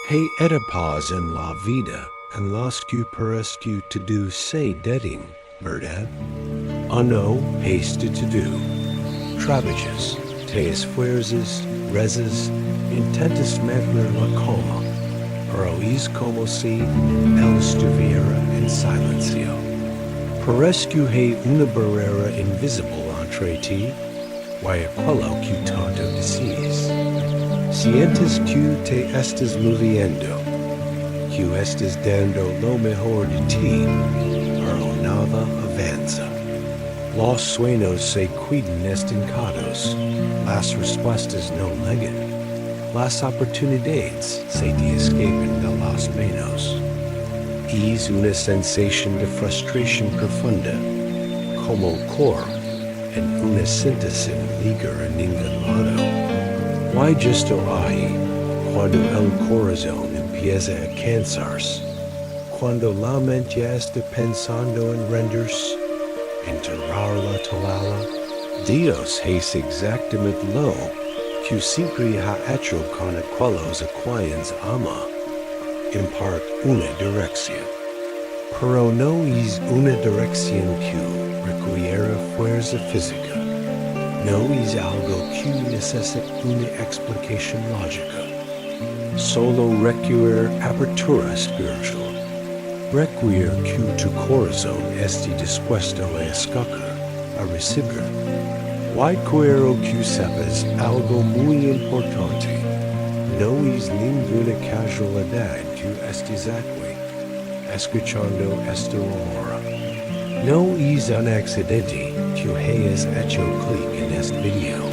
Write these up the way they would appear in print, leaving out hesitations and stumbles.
Hey Oedipus en la vida, en los que parescu to do say deading, verdad? Ano, haste to do. Trabajas, te esfuerzas, rezas, intentas mantener la calma, pero es como si él estuviera en silencio. Parescu hay una barrera invisible entre ti, y aquello que tanto deseas. Sientes que te estás moviendo, que estás dando lo mejor de ti, pero nada avanza. Los sueños se quedan estancados, las respuestas no llegan, las oportunidades se te escapan de las manos. Es una sensación de frustración profunda, como el cor en una síntesis liga en ningún lado. Why justo ahí, cuando el corazón empieza a cansarse, cuando la mente ya está pensando en rendirse, enterrar la toalla, Dios es exactamente lo que siempre ha hecho con aquellos a quienes ama, impart una dirección. Pero no es una dirección que requiere fuerza física. No es algo que necesita una explicación lógica. Solo requiere apertura espiritual. Requiere que tu corazón esté dispuesto a escuchar, a recibir. Y quiero que sepas algo muy importante. No es ninguna casualidad que estés aquí, escuchando esto ahora. No es un accidente que hayas hecho clic en este video.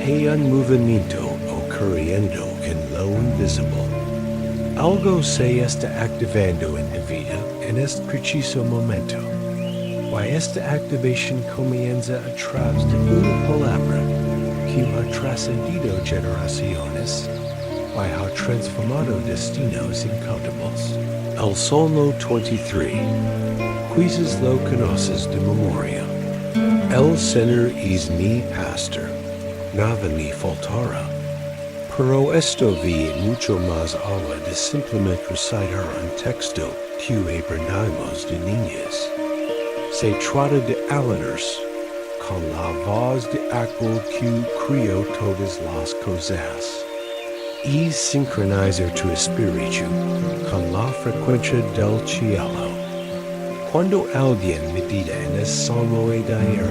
Hay un movimiento ocurriendo en lo invisible. Algo se está activando en tu vida en este preciso momento. Y esta activación comienza a través de una palabra que ha trascendido generaciones y ha transformado destinos incontables. El Salmo 23. Quizás lo conoces de memoria. El Señor es mi pastor, nada me faltará. Pero esto va mucho más allá de simplemente recitar un texto que aprendimos de niños. Se trata de alentarse con la voz de aquel que crió todas las cosas. Es sincronizar tu espíritu con la frecuencia del cielo. Cuando alguien medita en el salmo diario,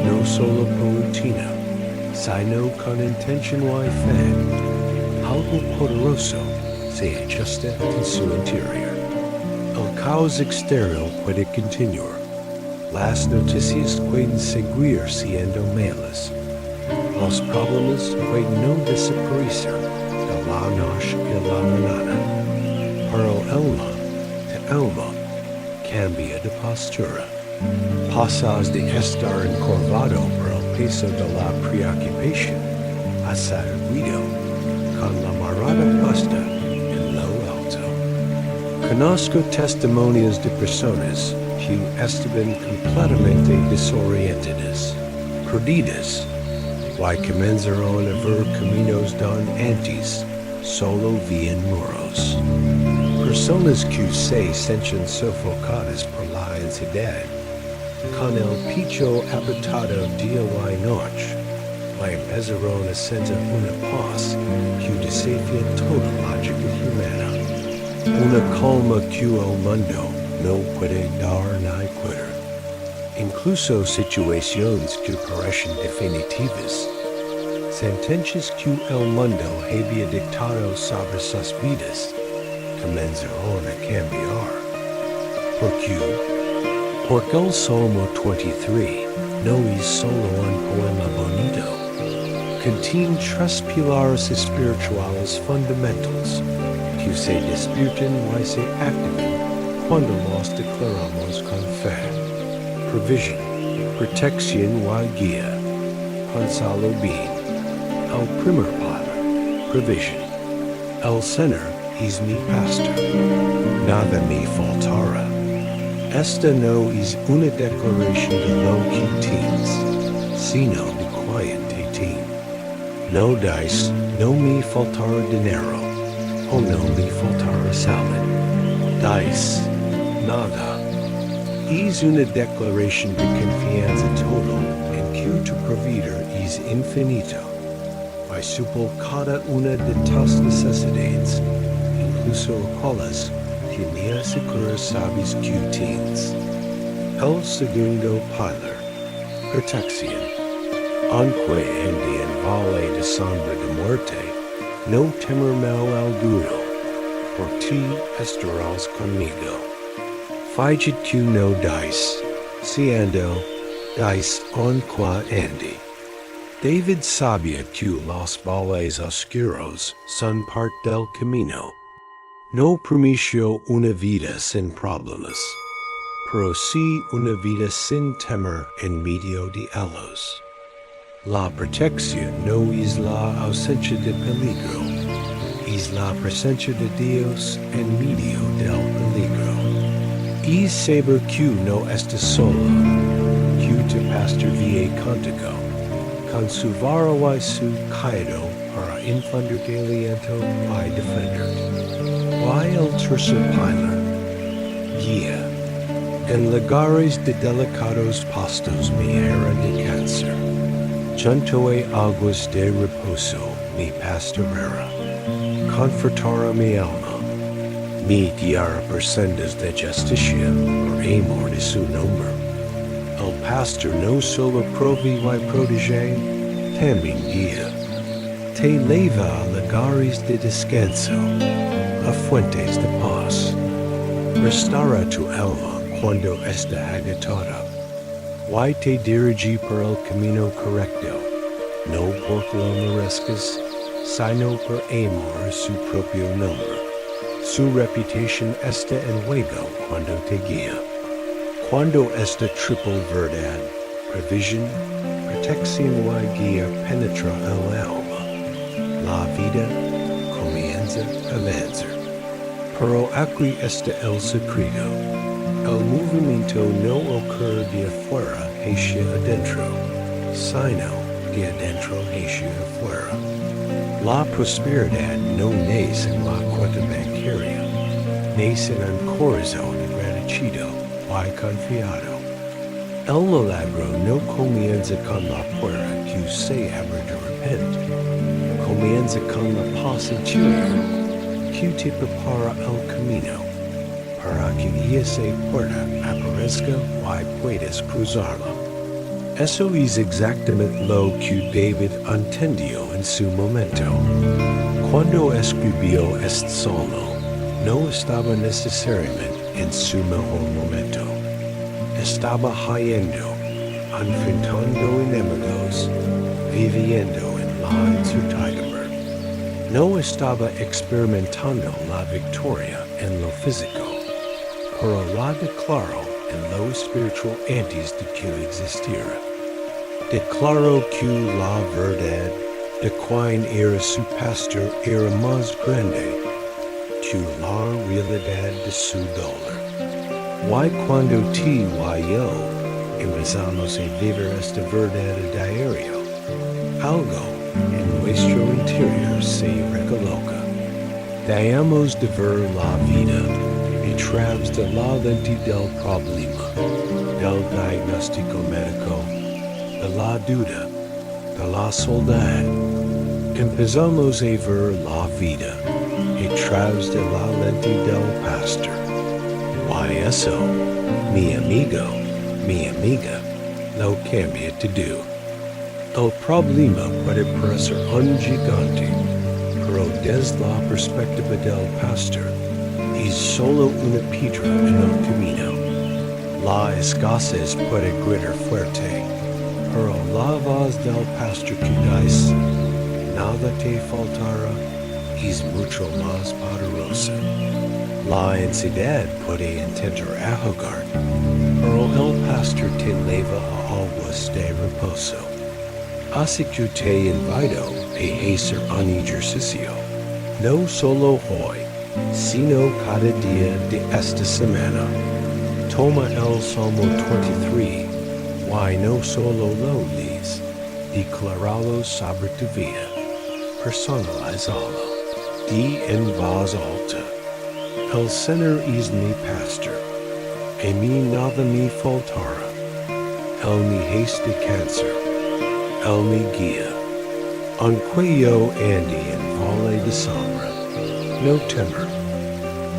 no solo por rutina, sino con intención y fe, algo poderoso se ajusta en su interior. El caos exterior puede continuar. Las noticias pueden seguir siendo malas. Los problemas pueden no desaparecer de la noche a la mañana. Pero el alma cambia de postura. Pasas de estar encorvado por el peso de la preocupación a ser erguido con la mirada puesta en lo alto. Conozco testimonios de personas que estaban completamente desorientadas, perdidas, y comenzaron a ver caminos donde antes solo veían muros. Personas que se sienten sofocadas por la ansiedad, con el pecho apretado día y noche, y empezaron a sentir una paz que desafía toda lógica humana. Una calma que el mundo no puede dar ni quitar. Incluso situaciones que parecen definitivas, sentencias que el mundo había dictado sobre sus vidas, comenzaron a cambiar. ¿Por qué? Porque el Salmo 23 no es solo un poema bonito. Contiene tres pilares espirituales fundamentals que se despiertan y se activan cuando los declaramos con fe. Provision, protección y guía. Pensalo bien. El primer pilar, provision. El Señor es mi pastor, nada me faltará. Esta no es una declaración de lo que tienes, sino de quien te tiene. No dice, no me faltará dinero, o non li faltara salad. Dice, nada. Es una declaración de confianza total en que tu proveedor es infinito. Vai supor cada una de tus necesidades, incluso aquellas que ni siquiera sabes que tienes. El segundo pilar, protección. Aunque ande en valle de sombra de muerte, no temer mal alguno, por ti estarás conmigo. Fugit que no dice, siendo, dice aunque ande. David sabía que los valles oscuros son parte del camino. No prometo una vida sin problemas, pero sí una vida sin temor en medio de ellos. La protección no es la ausencia de peligro, es la presencia de Dios en medio del peligro. Es saber que no estás solo, que tu pastor vive contigo, con su vara y su cayado para infundarte aliento y defenderte. Y el tercer pilar, guía. En lugares de delicados pastos mi era de cáncer, junto a aguas de reposo mi pastorera, confortará mi alma, mi guiará por sendas de justicia por amor de su nombre. El pastor no solo provee y protege, también guía. Te lleva a lugares de descanso, a fuentes de paz. Restaura tu alma cuando está agitada. Y te dirige por el camino correcto, no porque lo merezcas, sino por amor a su propio nombre. Su reputación está en juego cuando te guía. Cuando esta triple verdad, provision, protección y guía penetra el alma, la vida comienza a avanzar. Pero aquí está el secreto. El movimiento no ocurre de afuera hacia adentro, sino de adentro hacia afuera. La prosperidad no nace en la cuenta bancaria, nace en un corazón agradecido y confiado. El milagro no comienza con la puerta que se abre de repente, comienza con la paz interior que te prepara el camino para que esa puerta aparezca y puedas cruzarla. Eso es exactamente lo que David entendió en su momento. Cuando escribió este salmo, no estaba necesariamente en su mejor momento. Estaba yendo, enfrentando enemigos, viviendo en la incertidumbre. No estaba experimentando la victoria en lo físico, pero la declaró en lo espiritual antes de que existiera. Declaró que la verdad de quien era su pastor era más grande que la realidad de su dolor. Y cuando ti y yo empezamos a vivir esta verdad a diario, algo en nuestro interior se recoloca. Dejamos de ver la vida detrás de la lente del problema, del diagnóstico médico, de la duda, de la soledad. Empezamos a ver la vida detrás de la lente del pastor. Y eso, mi amigo, mi amiga, lo cambia todo. El problema puede parecer un gigante, pero desde la perspectiva del pastor, es solo una piedra en el camino. La escasez puede gritar fuerte, pero la voz del pastor que dice, nada te faltará, es mucho más poderosa. La ansiedad puede intentar ahogar, pero el pastor te lleva a aguas de reposo. Así que te invito a hacer un ejercicio, no solo hoy, sino cada día de esta semana. Toma el Salmo 23, y no solo lo lees, declaralo sobre tu vida, personalizalo. di en voz alta. El Señor es mi pastor, e mi nada me faltará. El mi haste cáncer, el mi guía. Aunque yo ande en valle de sombra, no temer,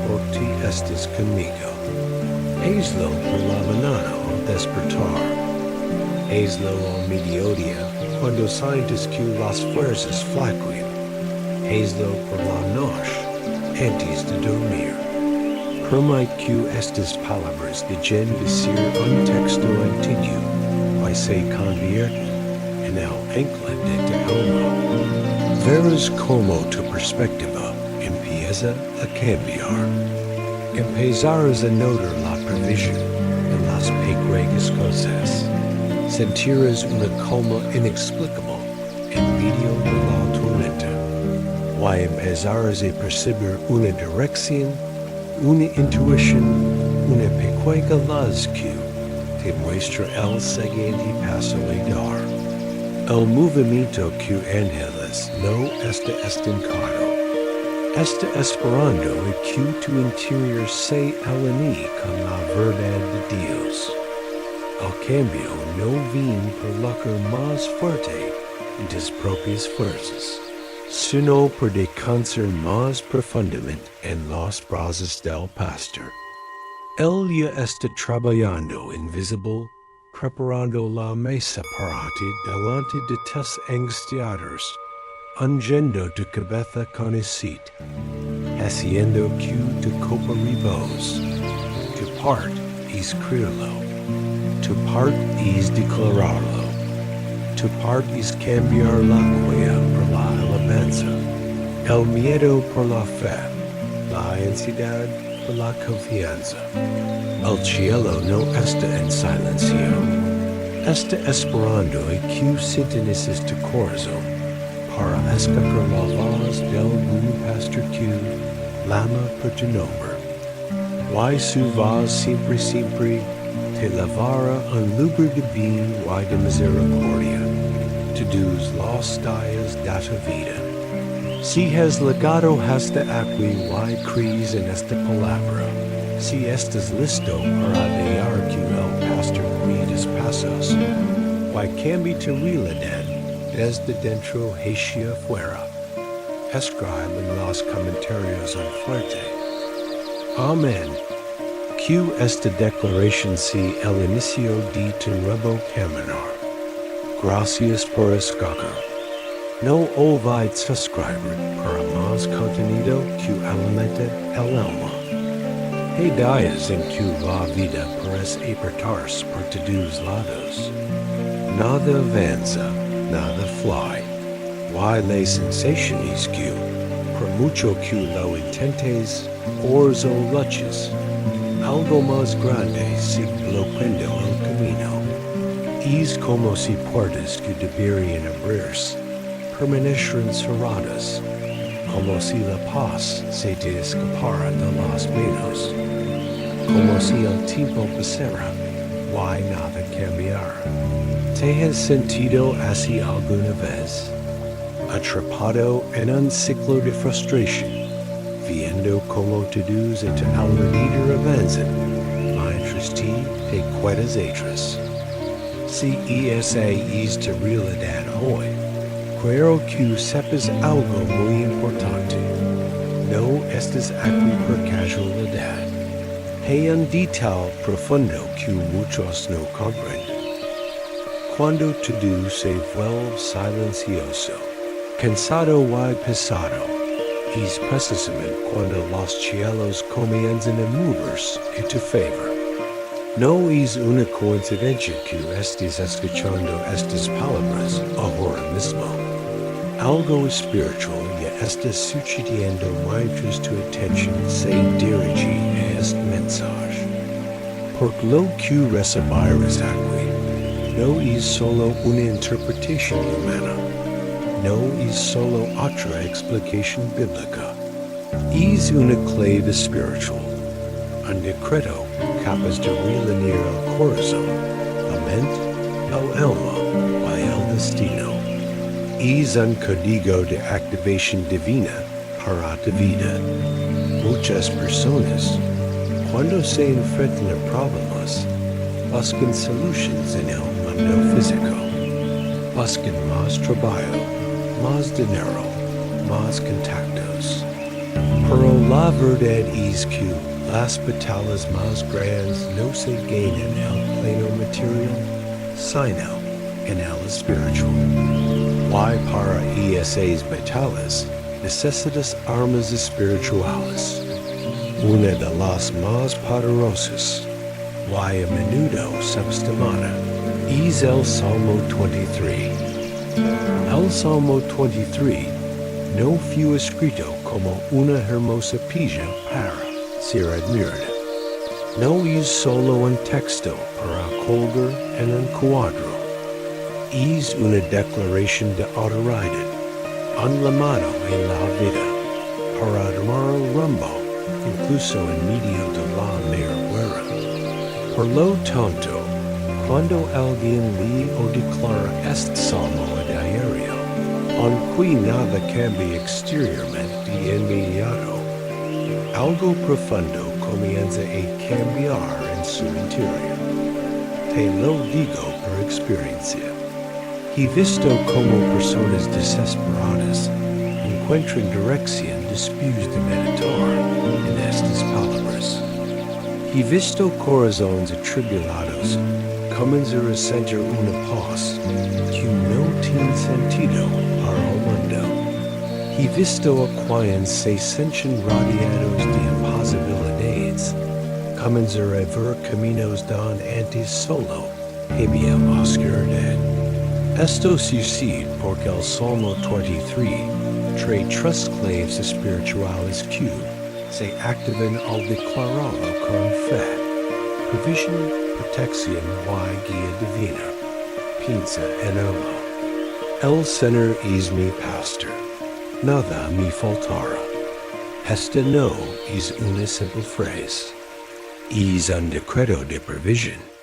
porque estés conmigo. Hazlo por la mañana al despertar. Hazlo al mediodía, cuando sientes que las fuerzas flaquean. Hazlo por la noche, antes de dormir. Permite que estas palabras dejen de ser un texto antiguo, y se conviertan en el ancla de tu alma. Verás como tu perspectiva empieza a cambiar. Empezarás a notar la provisión en las pequeñas cosas. Sentirás una calma inexplicable en medio de la tormenta. Y empezarás a percibir una dirección, una intuición, una pequeña luz que te muestra el siguiente paso a dar. El movimiento que ángeles no está estancado. Está esperando a que tu interior se alinee con la verdad de Dios. El cambio no viene por lograr más fuerte en tus propias fuerzas, sino por descansar más profundamente en los brazos del pastor. Él ya está trabajando invisible, preparando la mesa para ti delante de tus angustiados, ungiendo tu cabeza con aceite, haciendo que tu copa rebose. Tu parte es creerlo, tu parte es declararlo, tu parte es cambiar la queja por la alabanza, el miedo por la fe, la ansiedad por la confianza. El cielo no está en silencio, está esperando a que sintonices tu corazón para escuchar la voz del buen pastor que clama por tu nombre. Y su voz siempre te llevará a un lugar de bien y de misericordia, todos los días de tu vida. Si has llegado hasta aquí y crees en esta palabra, si estás listo para dejar que el pastor guíe tus pasos, y cambie tu realidad desde dentro hacia afuera, escribe en los comentarios un fuerte Amén. Que esta declaración sea el inicio de tu nuevo caminar. Gracias por escuchar. No olvides suscribir para más contenido que alimenta el alma. Hay días en que la vida parece apretarse por todos lados. Nada avanza, nada fly. Y la sensación es que, por mucho que lo intentes, o luches, algo más grande se bloqueando el camino. Es como si puertas que deberían abrirse permanecieran cerradas, como si la paz se te escapara de las manos, como si el tiempo pasara y nada cambiara. ¿Te has sentido así alguna vez? Atrapado en un ciclo de frustración, viendo cómo todos en tu alrededor avanzan, mientras ti te quedas atrás. Si esa es tu realidad hoy, quiero que sepas algo muy importante. No estás aquí por casualidad. Hay un detalle profundo que muchos no comprenden. Cuando todo se vuelve silencioso, cansado y pesado, es precisamente cuando los cielos comienzan a moverse en tu favor. No es una coincidencia que estés escuchando estas palabras ahora mismo. Algo espiritual ya está sucediendo mientras tu atención se dirige a este mensaje. Porque lo que recibirás aquí no es solo una interpretación humana, no es solo otra explicación bíblica, es una clave espiritual, un decreto capaz de reunir el corazón, la mente, el alma y el destino. Es un código de activación divina para de vida. Muchas personas, cuando se enfrentan a problemas, buscan solutions en el mundo físico. Buscan más trabajo, más dinero, más contactos. Pero la verdad es que las batallas más grandes no se ganan en el plano material, sino en el espiritual. Why para esas batallas necesitas armas espirituales. Una de las más poderosas, why a menudo subestimada, es el Salmo 23. El Salmo 23 no fue escrito como una hermosa pieza para ser admirada. No es solo un texto para colgar en un cuadro. Es una declaración de autoridad, un llamado en la vida, para tomar el rumbo, incluso en medio de la mayor guerra. Por lo tanto, cuando alguien lee o declara este salmo a diario, aunque nada cambie exteriormente de inmediato, algo profundo comienza a cambiar en su interior. Te lo digo por experiencia. He visto como personas desesperadas encuentran dirección después de meditar en estas palabras. He visto corazones atribulados comenzar a sentir una paz que no tiene sentido para el mundo. He visto a quienes se sienten rodeados de imposibilidades comenzar a ver caminos donde antes solo había oscuridad. Esto sucede porque el Salmo 23 trae tres claves espirituales que se activan al declararlo con fe. Provisión, protección y guía divina. Piensa en ello. El Señor es mi pastor. Nada me faltará. Esta no es una simple frase. Es un decreto de provisión.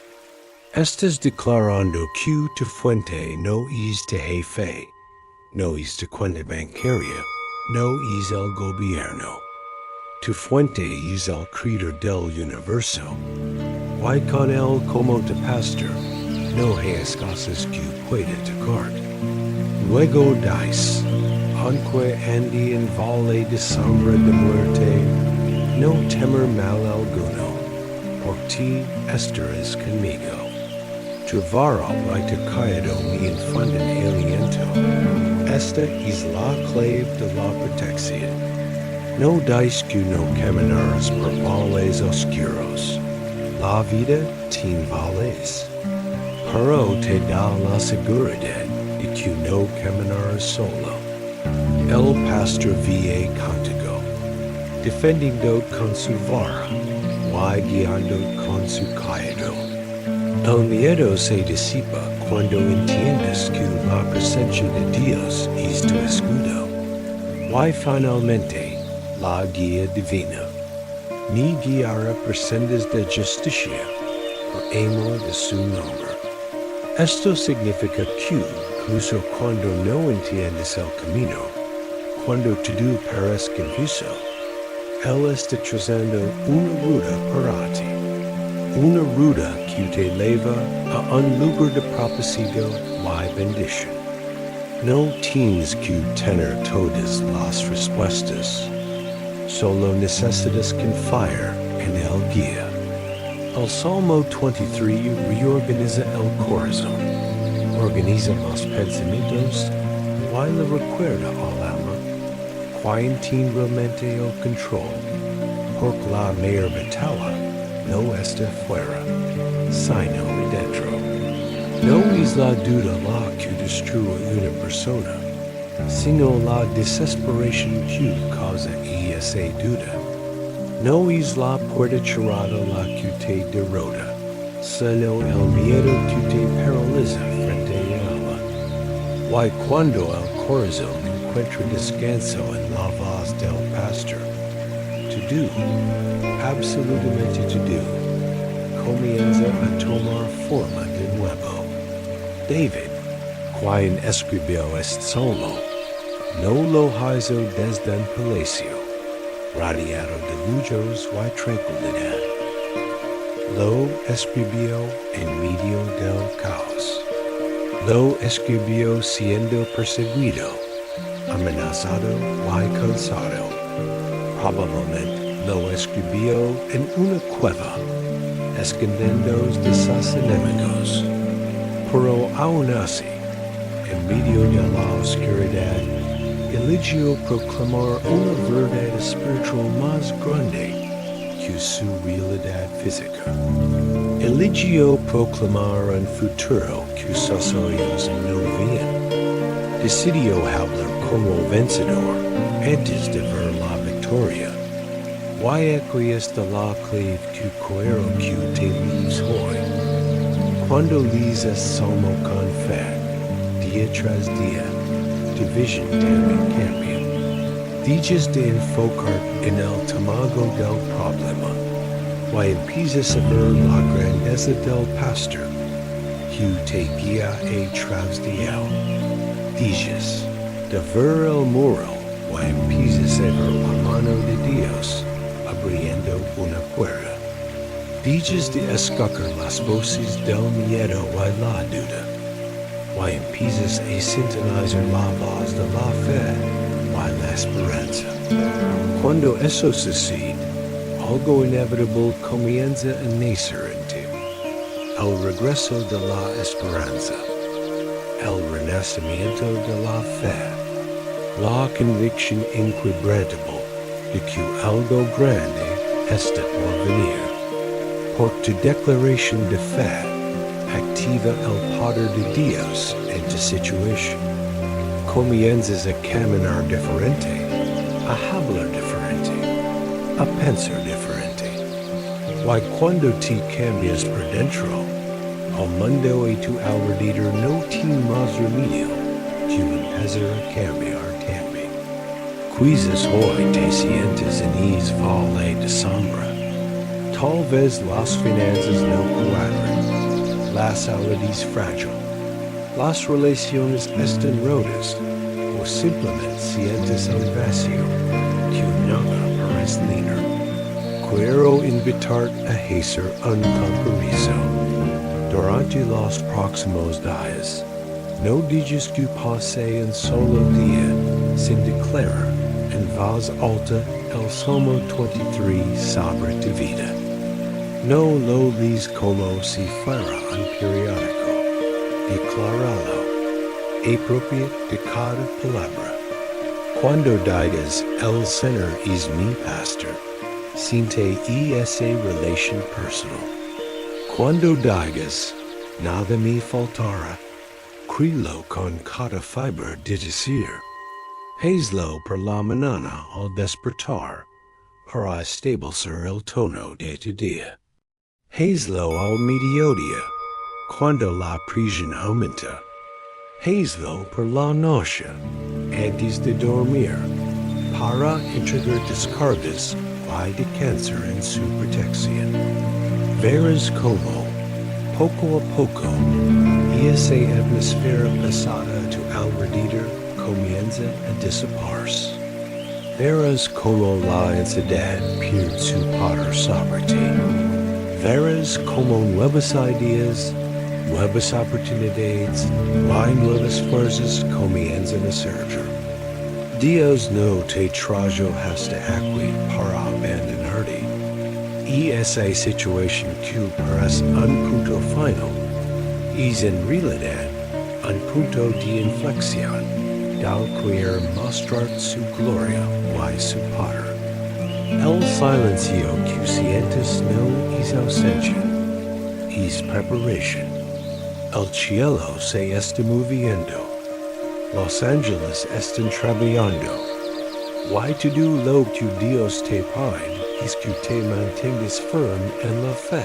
Estás declarando que tu fuente no es de jefe, no es tu cuenta bancaria, no es el gobierno. Tu fuente es el creador del universo. Y con él como tu pastor, no hay cosas que pueda tocar. Luego dice, aunque ande en valle de sombra de muerte, no temer mal alguno, por ti estarás conmigo. Tu vara y tu callado me infunden aliento. Esta es la clave de la protección. No dice que no caminarás por valles oscuros. La vida tiene valles. Pero te da la seguridad de que no caminarás solo. El pastor vive contigo, defendiendo con su vara y guiando con su callado. El miedo se disipa cuando entiendes que la presencia de Dios es tu escudo. Y finalmente, la guía divina. Me guiará por sendas de justicia, por amor de su nombre. Esto significa que, incluso cuando no entiendes el camino, cuando todo parece confuso, Él está trazando una ruta para ti. Una ruta que te lleva a un lugar de propósito y bendición. No tienes que tener todas las respuestas. Solo necesitas confiar en el guía. El Salmo 23 reorganiza el corazón, organiza los pensamientos y le recuerda al alma quien tiene realmente el control, porque la mayor batalla no está fuera, sino dentro. No es la duda la que destruye una persona, sino la desesperación que causa esa duda. No es la puerta cerrada la que te derrota, sino el miedo que te paraliza frente a ella. Y cuando el corazón encuentra descanso en la voz del pastor, todo, absolutamente todo, comienza a tomar forma de nuevo. David, quien escribió este salmo, no lo hizo desde el palacio, radiado de lujos y tranquilidad. Lo escribió en medio del caos. Lo escribió siendo perseguido, amenazado y cansado. Probablemente lo escribió en una cueva, escondiéndose de sus enemigos. Pero aún así, en medio de la oscuridad, eligió proclamar una verdad espiritual más grande que su realidad física. Eligió proclamar un futuro que sus oídos no veían. Decidió hablar como vencedor antes de ver la victoria. Y acquiesce la clave que quiero que te leaves hoy. Cuando lees el Salmo con fe, día tras día, tu visión también cambia. Dejas de enfocar en el tamaño del problema, y empiezas a ver la grandeza del pastor que te guía a través de él. Dejas de ver el muro, y empiezas a ver la mano de Dios abriendo una puerta. Dejas de escuchar las voces del miedo y la duda, y empiezas a sintonizar la voz de la fe y la esperanza. Cuando eso sucede, algo inevitable comienza a nacer en ti. El regreso de la esperanza, el renacimiento de la fe, la convicción inquebrantable de que algo grande está por venir. Por tu declaración de fe, activa el poder de Dios en tu situación. Comienzas a caminar diferente, a hablar diferente, a pensar diferente. Y cuando te cambias por dentro, el mundo y tu alrededor no tienen más remedio que empezar a cambiar también. Quizás hoy te sientes en ese valle de sombra. Tal vez las finanzas no cuadran, la salud es frágil, las relaciones están rotas, o simplemente sientes el vacío que nada parece llenar. Quiero invitarte a hacer un compromiso. Durante los próximos días, no dejes que pase un solo día sin declarar en voz alta el Salmo 23 sobre tu vida. No lo lees como si fuera un periódico. Decláralo, apropia de cada palabra. Cuando digas, el Señor es mi pastor, siente esa relación personal. Cuando digas, nada me faltará, créelo con cada fibra de decir. Hazlo por la mañana al despertar, para establecer el tono de tu día. Hazlo al mediodía, cuando la presión aumenta. Hazlo por la noche, antes de dormir, para entregar descargas y descansar en su protección. Verás cómo, poco a poco, esa atmósfera pesada a tu alrededor comienza a disiparse. Verás cómo la ansiedad pierde su poder sobre ti. Verás cómo nuevas ideas, nuevas oportunidades y nuevas fuerzas comienzan a surgir. Dios no te trajo hasta aquí para abandonarte. Y esa situación que parece un punto final es en realidad un punto de inflexión del cual mostrar su gloria y su poder. El silencio que sientes no es ausencia, es preparación. El cielo se está moviendo, los ángeles están trabajando. Y todo lo que Dios te pide es que te mantengas firme en la fe,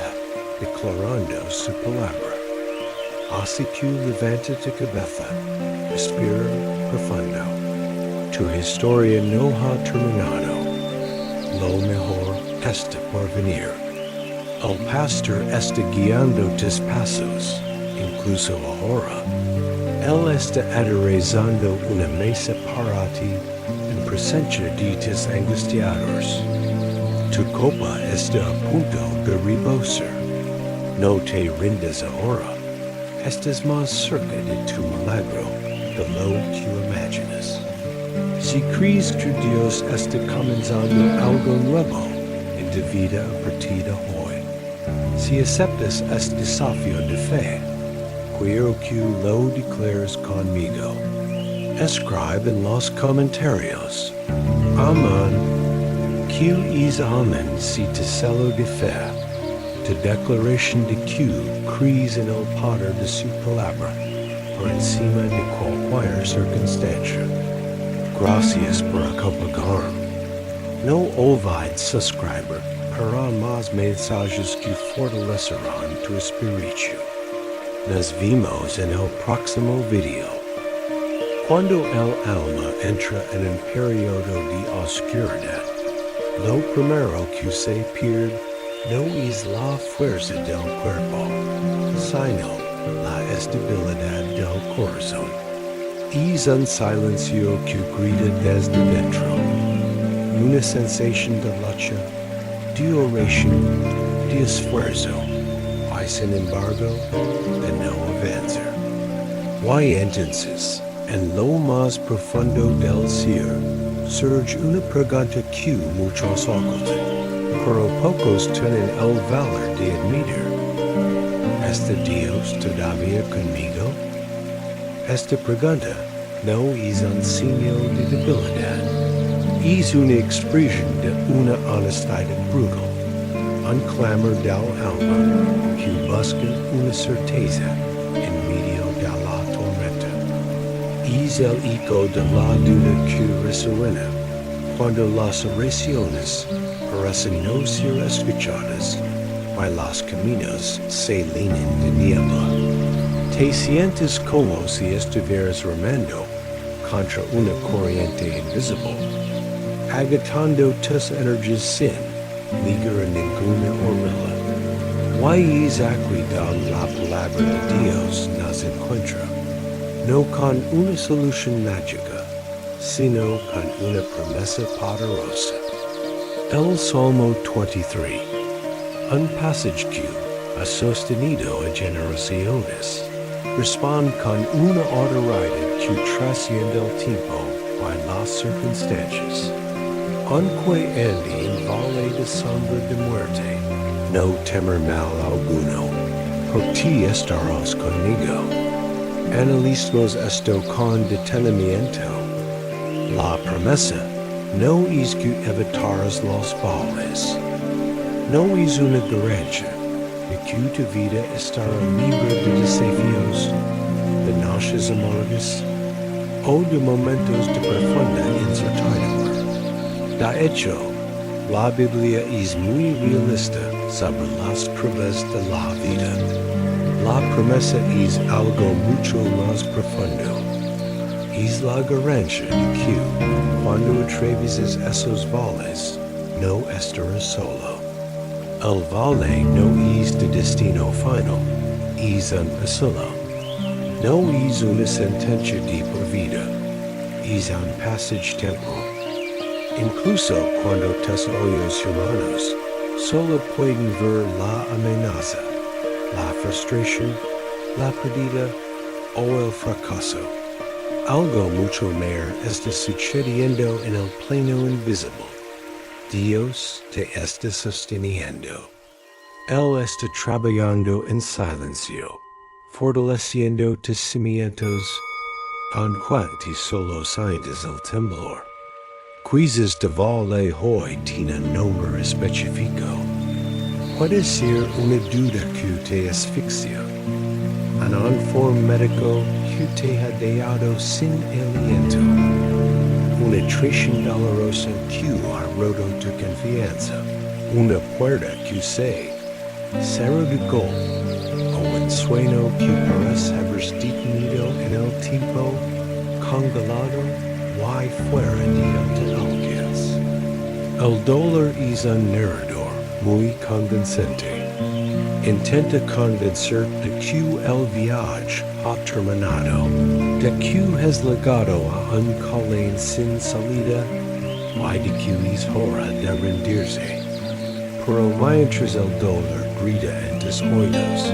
declarando su palabra. Así que levanta tu cabeza, respira profundo. Tu historia no ha terminado. Lo mejor está por venir. El pastor está guiando tus pasos, incluso ahora. El este aderezando una mesa para ti en presencia de tus angustiados. Tu copa está a punto de rebosar. No te rindas ahora. Estás más cerca de tu milagro de lo que imaginas. Si crees que Dios está comenzando algo nuevo en tu vida a partir de hoy, si aceptas este desafío de fe, quiero que lo declares conmigo. Escribe en los comentarios. Amén. Que es amén si te celo de fe. Tu declaración de que crees en el poder de su palabra por encima de cualquier circunstancia. Gracias por acompañarme. No olvides suscribir para más mensajes que fortalecerán tu espíritu. Nos vemos en el próximo video. Cuando el alma entra en un periodo de oscuridad, lo primero que se pierde no es la fuerza del cuerpo, sino la estabilidad del corazón. Es un silencio que grita desde dentro, una sensación de lucha, de oración, de esfuerzo, y sin embargo, de no avanzar. Y entonces, en lo más profundo del ser, surge una pregunta que muchos ocultan, pero pocos tienen el valor de admitir. ¿Está Dios todavía conmigo? Esta pregunta no es un signo de debilidad, es una expresión de una honestidad brutal, un clamor del alma que busca una certeza en medio de la tormenta. Es el eco de la duda que resuena cuando las oraciones parecen no ser escuchadas y los caminos se llenan de niebla. Te sientes como si estuvieras remando contra una corriente invisible, agotando tus energias sin ligar a ninguna orilla. Y es aquí donde la palabra de Dios nos encuentra, no con una solución mágica, sino con una promesa poderosa. El Salmo 23, un pasaje que ha sostenido a generaciones, responde con una autoridad que trasciende el tiempo y las circunstancias. Aunque ande en valle de sombra de muerte, no temer mal alguno, porque ti estarás conmigo. Analicemos esto con detenimiento. La promesa no es que evitarás los valles, no es una garantía de que tu vida estará libre de desafíos, de noches amargas o de momentos de profunda incertidumbre. De hecho, la Biblia es muy realista sobre las pruebas de la vida. La promesa es algo mucho más profundo. Es la garantía de que, cuando atravieses esos valles, no estarás solo. El valle no es de destino final, es un asilo. No es una sentencia de por vida, es un passage temporal. Incluso cuando tus ojos humanos solo pueden ver la amenaza, la frustración, la pérdida o el fracaso, algo mucho mayor está sucediendo en el plano invisible. Dios te está sosteniendo. Él está trabajando en silencio, fortaleciendo tus cimientos, aunque solo sientes el temblor. Quizzes de valle hoy tienen nombre específico. Puede ser una duda que te asfixia, un informe médico que te ha dejado sin aliento, una traición dolorosa que ha roto tu confianza, una puerta que se cerró de golpe, o un sueño que parece haberse detenido en el tiempo, congelado y fuera de tu alcance. El dolor es un narrador muy convincente. Intenta convencer de que el viaje ha terminado, de que has llegado a un colén sin salida, y de que es hora de rendirse. Pero mientras el dolor grita en tus oídos,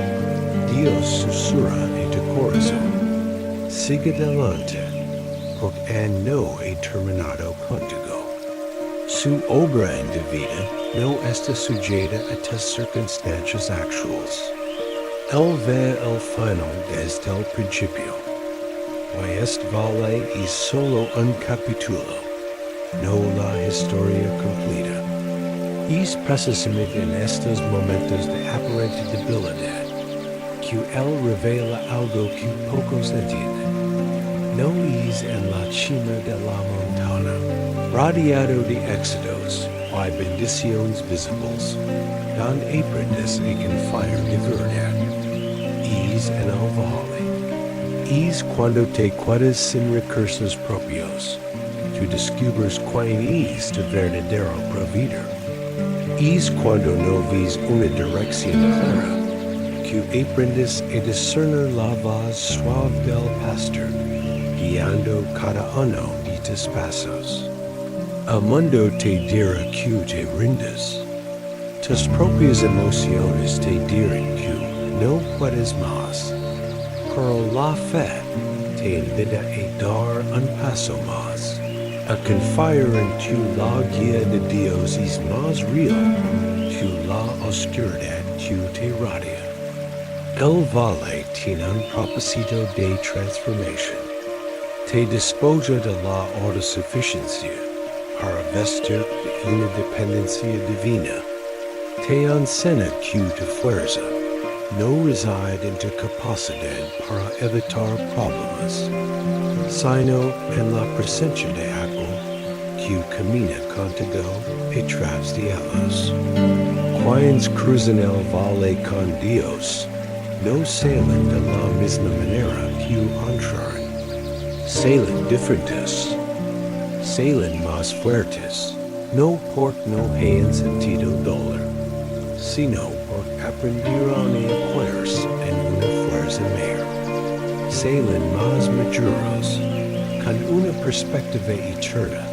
Dios susurra en tu corazón. Sigue adelante, porque no he terminado contigo. Su obra en tu vida no está sujeta a tus circunstancias actuales. Él ve el final desde el principio. Y este vale es solo un capítulo, no la historia completa. Es precisamente en estos momentos de aparente debilidad que Él revela algo que pocos entienden. No es en la cima de la montaña, rodeado de éxitos y bendiciones visibles, donde aprendes a confiar de verdad. Es en el valle. Es cuando te quedas sin recursos propios. Tú descubres quién es tu verdadero proveedor. Es cuando no ves una dirección clara, que aprendes a discernir la voz suave del pastor, guiando cada uno de tus pasos. El mundo te dirá que te rindes. Tus propias emociones te dirán que no puedes más. Pero la fe te invita a dar un paso más, a confiar en que la guía de Dios es más real que la oscuridad que te rodea. El valle tiene un propósito de transformación. Te despoja de la autosuficiencia para vestir de una dependencia divina. Te enseña que tu fuerza no reside en tu capacidad para evitar problemas, sino en la presencia de algo que camina contigo a través de ellos. Quienes cruzan el valle con Dios no salen de la misma manera que entraron. Salen diferentes, salen más fuertes, no porque no hayan sentido dolor, sino porque aprendieron a apoyarse en una fuerza mayor. Salen más maduros, con una perspectiva eterna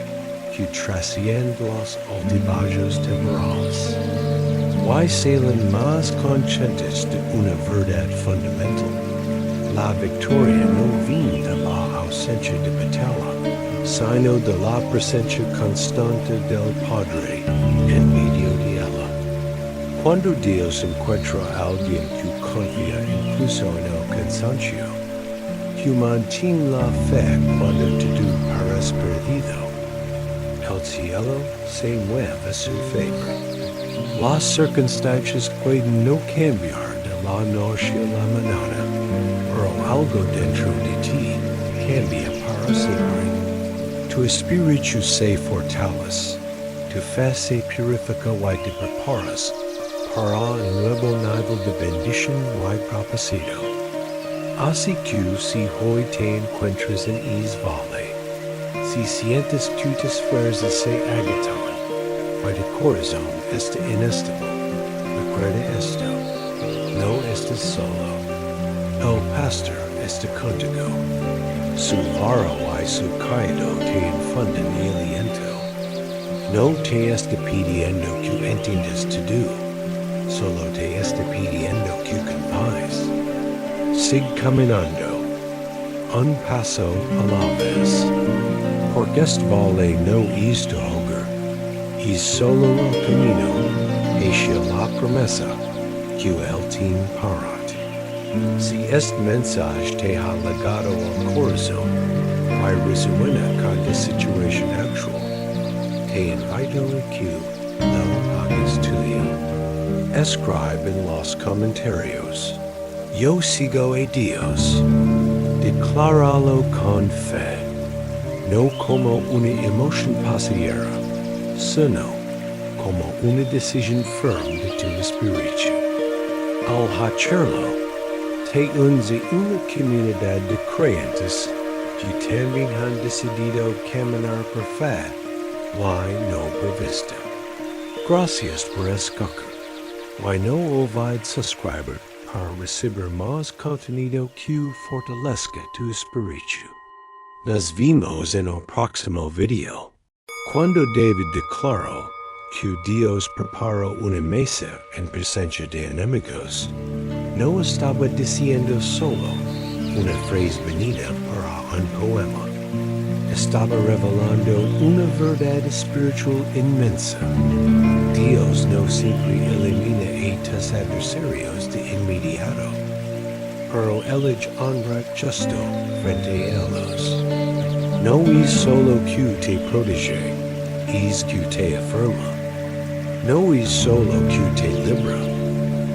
que trasciende los altibajos temporales. Y salen más conscientes de una verdad fundamental. La victoria no viene de la ausencia de batalla, sino de la presencia constante del Padre en medio de ella. Cuando Dios encuentra a alguien que confía incluso en el cansancio, que mantiene la fe cuando todo parece perdido, el cielo se mueve a su favor. Las circunstancias pueden no cambiar de la noche a la mañana, pero algo dentro de ti cambia para siempre. Tu espíritu se fortalece, tu fe se purifica y te preparas para un nuevo nivel de bendición y propósito. Así que si hoy te encuentras en valle, si sientes que tus fuerzas se agitan, y tu corazón está inestable, recuerda esto, no estás solo. El pastor está contigo. Su vara y su cayado te infunden aliento. No te está pidiendo que entiendas todo, solo te está pidiendo que confíes. Sigue caminando, un paso a la vez, porque este valle no es tu hogar, es solo el camino hacia la promesa que Él tiene para ti. Si este mensaje te ha llegado al corazón y resuena con la situación actual, te invito a que lo hagas tuyo. Escribe en los comentarios: Yo sigo a Dios. Decláralo con fe, no como una emoción pasajera, sino como una decisión firme de tu espíritu. Al hacerlo, te unes a una comunidad de creyentes que también han decidido caminar por fe y no por vista. Gracias por escuchar. Why no ovid subscriber para receber más contenido que fortalezca tu espíritu. Nos vemos en el próximo video. Cuando David declaró que Dios preparó una mesa en presencia de enemigos, no estaba diciendo solo una frase bonita para un poema. Estaba revelando una verdad espiritual inmensa. Dios no siempre elimina a tus adversarios de inmediato, pero Él honra justo frente a ellos. No es solo que te protege, es que te afirma. No es solo que te libra,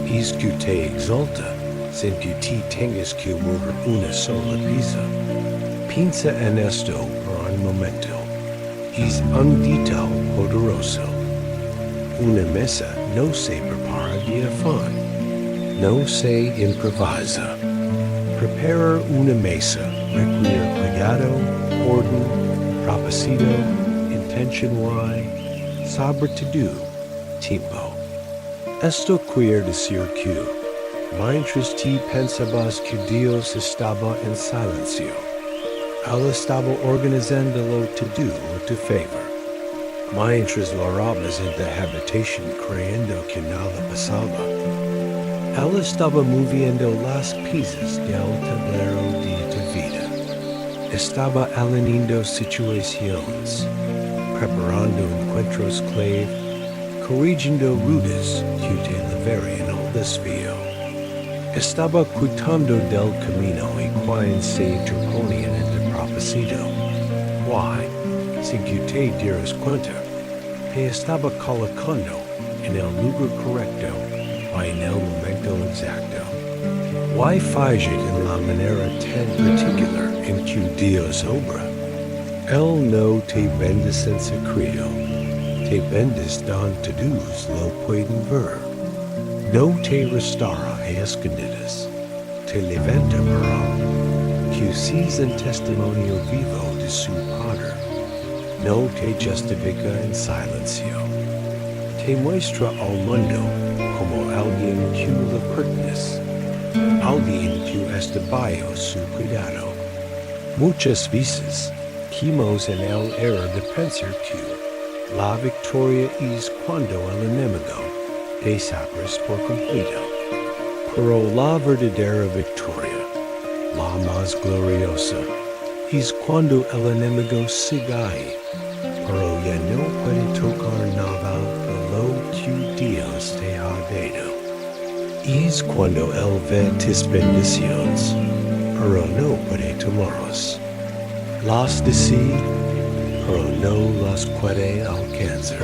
es que te exalta, sin que te tengas que mover una sola pieza. Piensa en esto por un momento. Es un detalle poderoso. Una mesa no se prepara de afán, no se improvisa. Preparar una mesa requiere cuidado, orden, propósito, intención, sobre tiempo. Esto quiere decir que, mientras te pensabas que Dios estaba en silencio, Él estaba organizándolo todo a tu favor. Mientras lo orabas en tu habitación creyendo que nada pasaba, Él estaba moviendo las piezas del tablero de tu vida. Estaba alineando situaciones, preparando encuentros clave, corrigiendo rutas que te liberarían al desvío. Estaba cuidando del camino y quien se interponían en tu propósito. Why, sin que te dieras cuenta, te estaba colocando en el lugar correcto y en el momento exacto. Why fallas en la manera tan particular en que Dios obra? Él no te bendice en secreto, te bendice donde todos lo pueden ver. No te restaura a escondidas, te levanta para que seas un testimonio vivo de su poder. No te justifica en silencio. Te muestra al mundo como alguien que le pertenece, alguien que está bajo su cuidado. Muchas veces caemos en el error de pensar que la victoria es cuando el enemigo desaparece por completo. Pero la verdadera victoria, la más gloriosa, es cuando el enemigo se cae, pero ya no puede tocar nada de lo que Dios te ha dado. Es cuando Él ve tus bendiciones, pero no puede tomarlas. Las desea, pero no las puede alcanzar.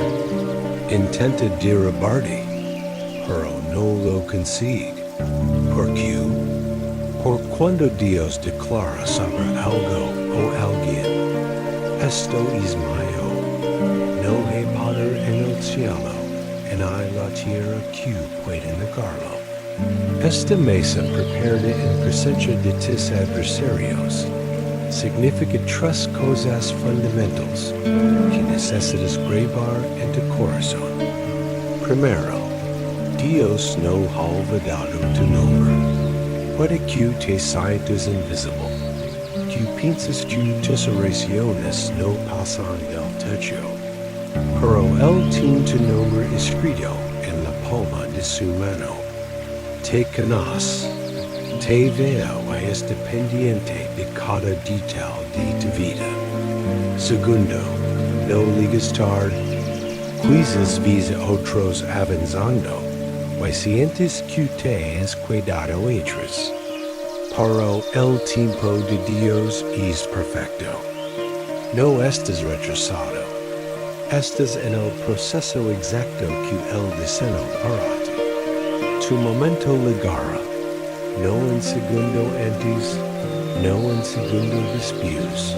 Intenta derribarte, pero no lo consigue. ¿Por qué? Por cuando Dios declara sobre algo o alguien, esto es mío, no hay poder en el cielo, en la tierra que puede negarlo. Esta mesa preparada en presencia de tus adversarios significa tres cosas fundamentales que necesitas grabar en tu corazón. Primero, Dios no ha olvidado tu nombre. Puede que te sientas invisible, que piensas que tus oraciones no pasan del techo, pero Él tiene tu nombre escrito en la palma de su mano. Te conoce, te veo y es dependiente de cada detalle de tu vida. Segundo, no llegues tarde, quizás ves a otros avanzando, y sientes que te has cuidado ellos. Pero el tiempo de Dios es perfecto. No estás retrasado, estás en el proceso exacto que Él diseñó para ti. Tu momento llegará, no en segundo antes, no en segundo después.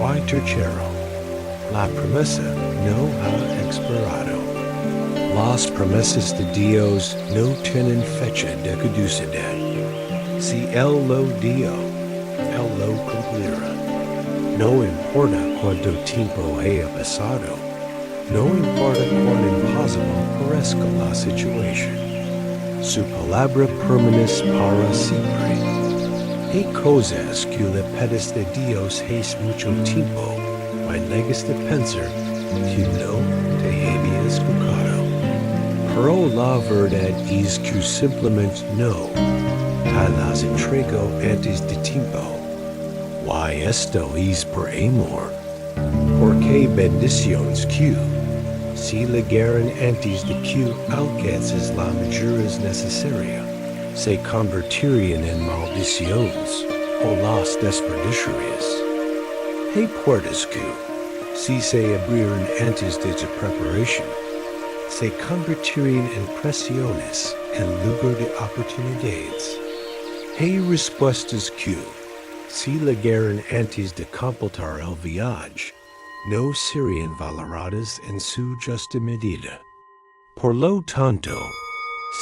Y tercero, la promesa no ha expirado. Las promesas de Dios no tienen fecha de caducidad. Si Él lo dio, Él lo cumplirá. No importa cuánto tiempo haya pasado, no importa cuán imposible parezca la situación. su palabra permanes para siempre. He cosas que le pedes de Dios hace mucho tiempo, my legas de pensar, que no te habías escuchado. Pero la verdad es que simplemente no te las entrego antes de tiempo. Why esto es por amor, porque bendiciones que, si llegaran antes de que alcances la madurez necesaria, se convertirían en maldiciones o las desperdiciarías. Hay puertas que, si se abrieran antes de tu preparación, se convertirían en presiones en lugar de oportunidades. Hay respuestas que, si llegaran antes de completar el viaje, no serían valoradas en su justa medida. Por lo tanto,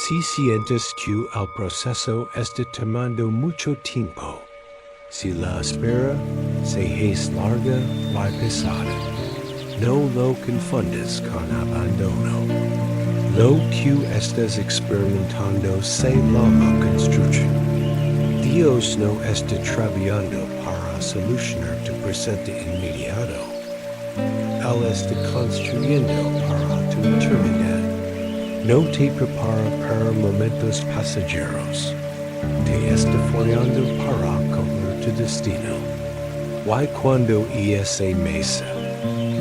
si sientes que el proceso está tomando mucho tiempo, si la espera se es larga o pesada, no lo confundas con abandono. Lo que estás experimentando se llama construcción. Dios no está trabajando para solucionar tu presente inmediato. Él está construyendo para tu eternidad. No te prepara para momentos pasajeros. Te está formando para cumplir tu destino. Cuando esa mesa,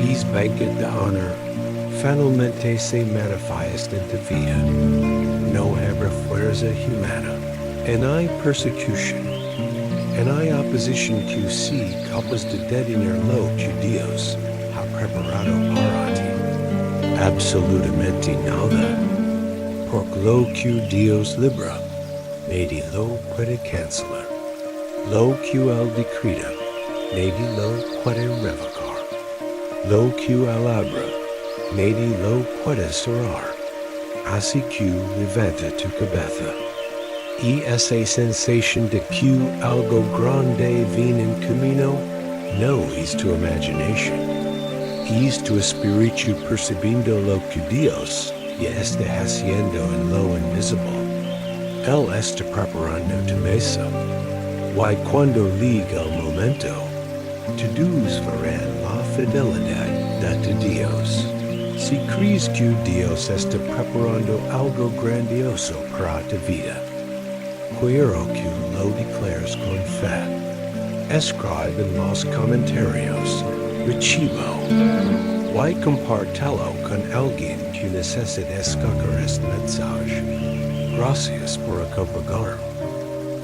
es banquet de honor, finalmente se manifiesta en tu vida, no habrá fuerza humana, and hay persecution, and hay oposición que si capaz de detener lo que Dios ha preparado para ti. Absolutamente nada, porque lo que Dios libra, nadie lo puede cancelar. Lo que Él decreta, nadie lo puede revocar. Lo que Él abra, nadie lo puede cerrar. Así que levanta tu cabeza. Y esa sensación de que algo grande viene en camino, no es tu imaginación. Es tu espíritu percibiendo lo que Dios ya está haciendo en lo invisible. Él está preparando tu mesa. Cuando llegue el momento, todos verán la fidelidad de tu Dios. Si crees que Dios está preparando algo grandioso para tu vida, quiero que lo declares con fe. Escribe en los comentarios, recibo. Compártelo con alguien que necesite escuchar este mensaje. Gracias por acompañarme.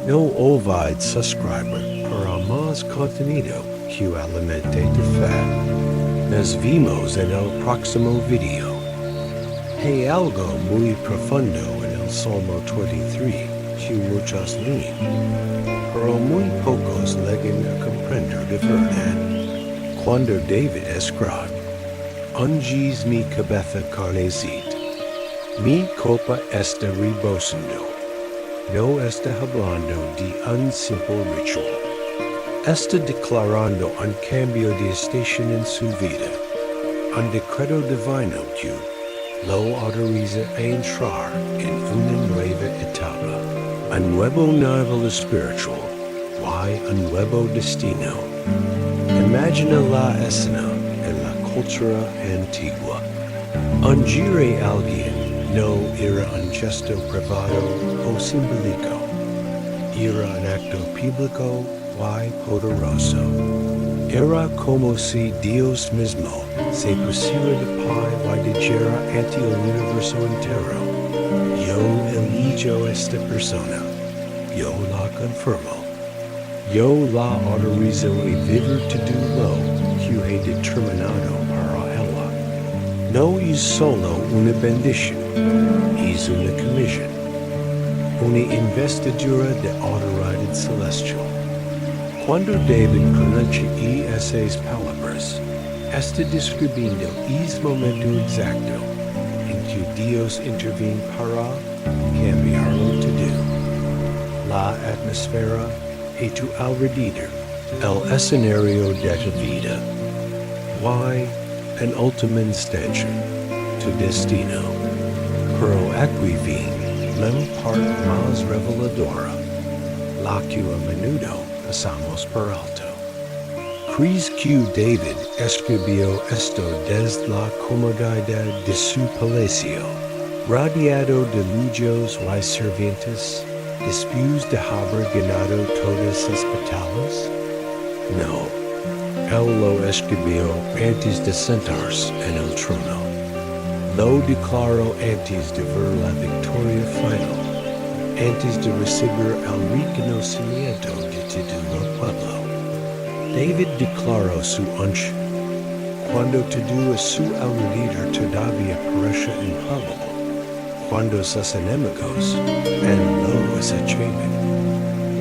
No olvides suscribir para más contenido que alimente tu fe. Nos vemos en el próximo video. Hay algo muy profundo en el Salmo 23 que muchos leen, pero muy pocos llegan a comprender de verdad. Cuando David escribe, ungis mi cabeza con aceite, mi copa está rebosando. No está hablando de un simple ritual. Está declarando un cambio de estación en su vida, un decreto divino que lo autoriza a entrar en una nueva etapa, un nuevo nivel espiritual, un nuevo destino. Imagina la escena en la cultura antigua. Ungir a alguien no era un gesto privado o simbólico, era un acto público y poderoso. Era como si Dios mismo se pusiera de pie y dijera ante el universo entero: yo elijo esta persona, yo la confirmo, yo la autorizo a vivir todo lo que he determinado para ella. No es solo una bendición, es una comisión, una investidura de autoridad celestial. Cuando David pronuncia esas palabras, está describiendo el momento exacto en que Dios interviene para cambiarlo todo. La atmósfera y tu alrededor, el escenario de tu vida. En última instancia, tu destino. Pero aquí viene lem part más reveladora, la que a menudo pasamos por alto. Crees que David escribió esto desde la comodidad de su palacio, rodeado de lujos y sirvientes, después de haber ganado todas las batallas? No, él lo escribió antes de sentarse en el trono. Lo declaró antes de ver la victoria final, antes de recibir el reconocimiento de todo el pueblo. David declaró su unción cuando todo a su alrededor todavía parece improbable, cuando sus enemigos ven lo desechaban.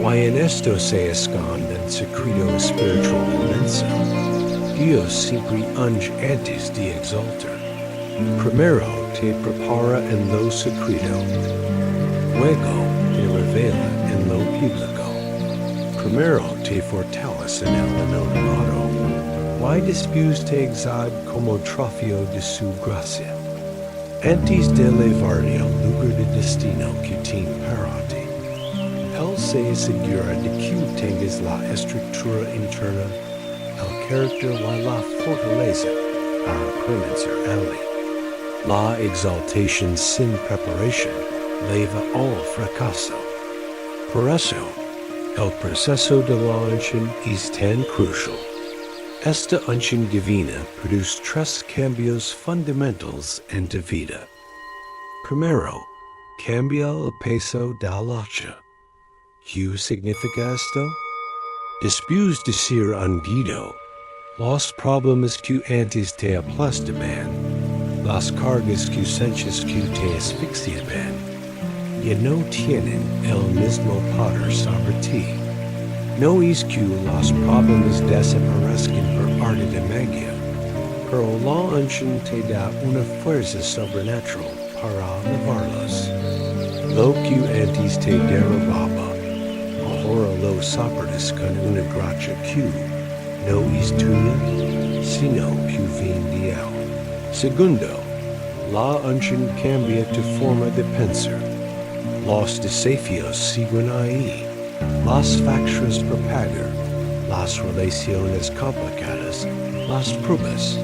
Y en esto se esconde el secreto espiritual inmenso. Dios siempre unge antes de exaltar. Primero te prepara en lo secreto, luego te revela en lo público. Primero te fortalece en el anonimato, y después te exhibe como trofeo de su gracia. Antes de llevarte al lugar de destino que tiene para ti, él se asegura de que tengas la estructura interna, el carácter y la fortaleza para permanecer en él. La exaltación sin preparación lleva al fracaso. Por eso, el proceso de la unción es tan crucial. Esta unción divina produce tres cambios fundamentals en tu vida. Primero, cambia el peso de la lucha. ¿Qué significa esto? Después de ser hundido, los problemas que antes te aplastaban, las cargas que sientes que te asfixiaban, ya no tienen el mismo poder sobre ti. No es que los problemas desaparezcan por arte de magia, pero la unción te da una fuerza sobrenatural para elevarlos. Lo que antes te derribaba, ahora lo soportas con una gracia que no es tuya, sino que viene de él. Segundo, la unción cambia tu forma de pensar. Los desafíos siguen ahí. Las facturas por pagar, las relaciones complicadas, las pruebas.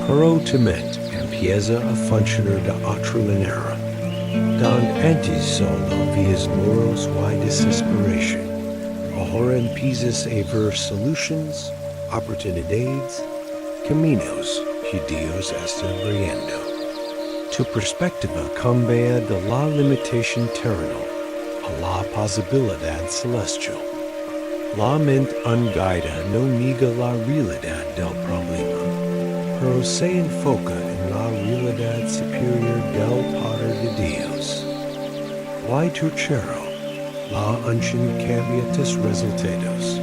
Pero tu mente empieza a funcionar de otra manera. Donde antes solo vías muros y desesperación, ahora empiezas a ver soluciones, oportunidades, caminos que Dios está abriendo. Tu perspectiva cambia de la limitación terrenal a la posibilidad celestial. La mente unguida no niega la realidad del problema, pero se enfoca en la realidad superior del poder de Dios. Y tercero, la unción cambia tus resultados.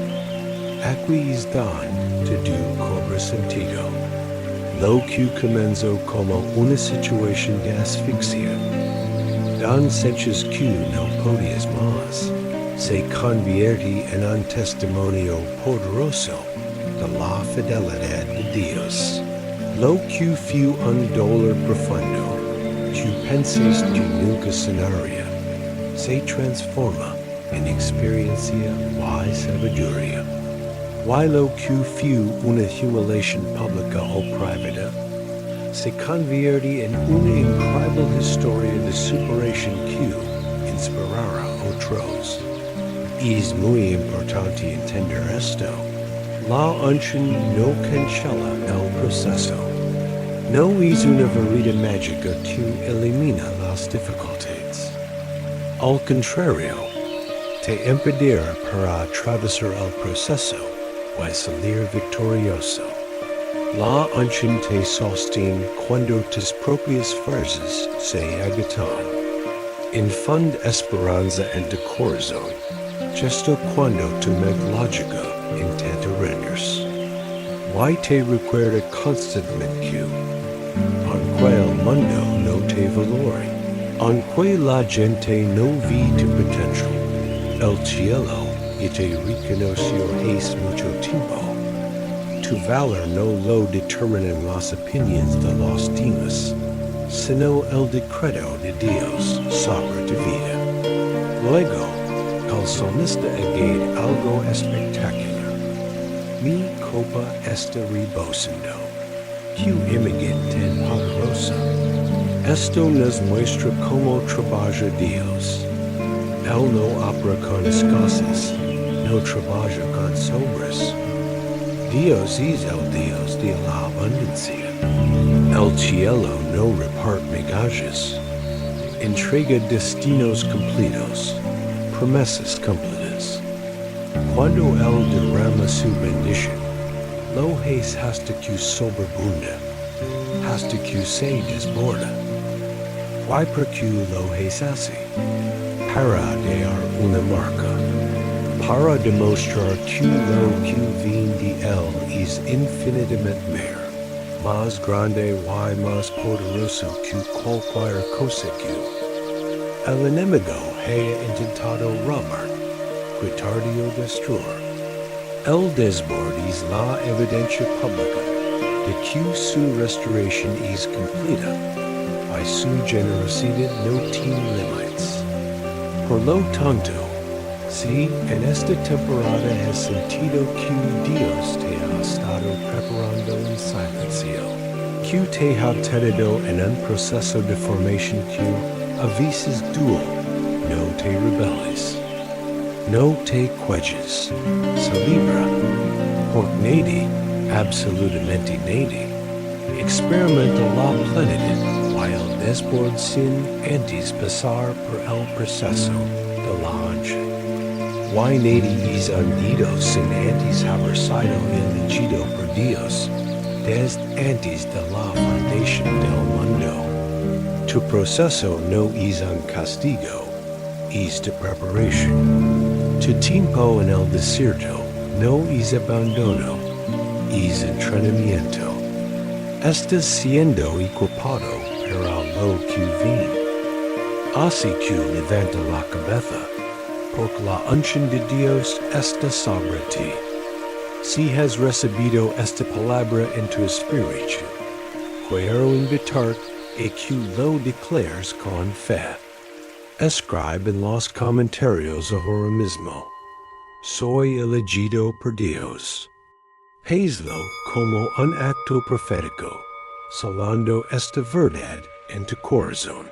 Aquí es donde tu cobra sentido. Lo que comenzó como una situación de asfixia, donde sientes que no podías más, se convierte en un testimonio poderoso de la fidelidad de Dios. Lo que fue un dolor profundo, que pensas que nunca sanaría, se transforma en experiencia y sabiduría. Y lo que fue una humiliación pública o privada, se convierte en una increíble historia de superación que inspirará a otros. Es muy importante entender esto. La unción no cancela el proceso. No es una varita mágica que elimina las dificultades. Al contrario, te impedirá para atravesar el proceso y salir victorioso. La unción te sostiene cuando tus propias fuerzas se agotan. Infund esperanza en tu corazón, justo cuando tu mente lógica intenta rendirse. Y te recuerda constantemente que, aunque el mundo no te valore, aunque la gente no ve tu potencial, el cielo ya te reconoció hace mucho tiempo. Tu valor no lo determinan las opiniones de los demás, sino el decreto de Dios sobre tu vida. Luego, el salmista añade algo espectacular. Mi copa está rebosando. Que imagen tan poderosa. Esto nos muestra cómo trabaja Dios. Él no opera con escasez, no trabaja con sobras. Dios es el Dios de la abundancia. El cielo no reparte migajas. Entrega destinos completos, promesas cumplidas. Cuando Él derrama su bendición, lo es hasta que sobreabunda, hasta que se desborda. Why porque lo es así? Para dar una marca, para demostrar que lo que viene de Él es infinitamente más grande y más poderoso que cualquier cosa que el enemigo haya intentado robar, quitar o destruir. El desborde es la evidencia pública de que su restauración es completa, y su generosidad no tiene límites. Por lo tanto, si en esta temporada has sentido que Dios te ha estado preparando en silencio, que te ha tenido en un proceso de formación que a veces dual, no te rebeles, no te cuelles, celebra, porque nadie, absolutamente nadie, experimenta la plenitud while desborde sin antes pasar por el proceso de la ancha. Why nadie es hundido sin antes haber sido elegido por Dios, desde antes de la fundación del mundo. Tu proceso no es un castigo, es de preparación. Tu tiempo en el desierto no es abandono, es entrenamiento. Estás siendo equipado para lo que viene. Así que levanta la cabeza, porque la unción de Dios está sobre ti. Si has recibido esta palabra en tu espíritu, quiero invitar a que lo declares con fe. Escribe en los comentarios ahora mismo: soy elegido por Dios. Hazlo como un acto profético, selando esta verdad en tu corazón.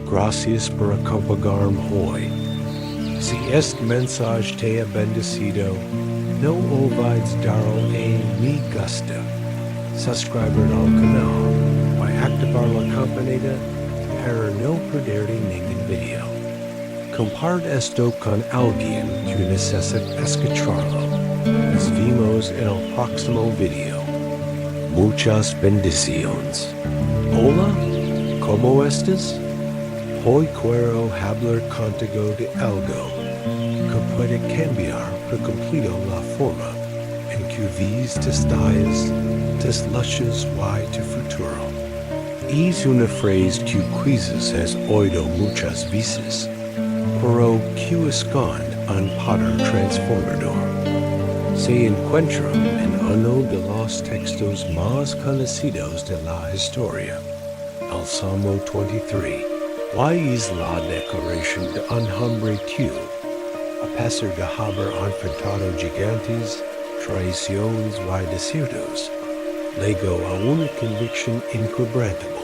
Gracias por acompañarme hoy. Si este mensaje te ha bendecido, no olvides darle a me gusta, suscribir al canal y activar la campanita para no perderte ningún video. Comparte esto con alguien que necesita escucharlo. Nos vemos en el próximo video. Muchas bendiciones. Hola, ¿cómo estás? Hoy quiero hablar contigo de algo que puede cambiar por completo la forma en que vives tus días, tus luchas y tu futuro. Es una frase que quizás has oído muchas veces, pero que esconde un poder transformador. Se encuentra en uno de los textos más conocidos de la historia, el Salmo 23. ¿Cuál es la declaración de un hombre que, a pesar de haber enfrentado gigantes, traiciones y desiertos, llegó a una convicción inquebrantable?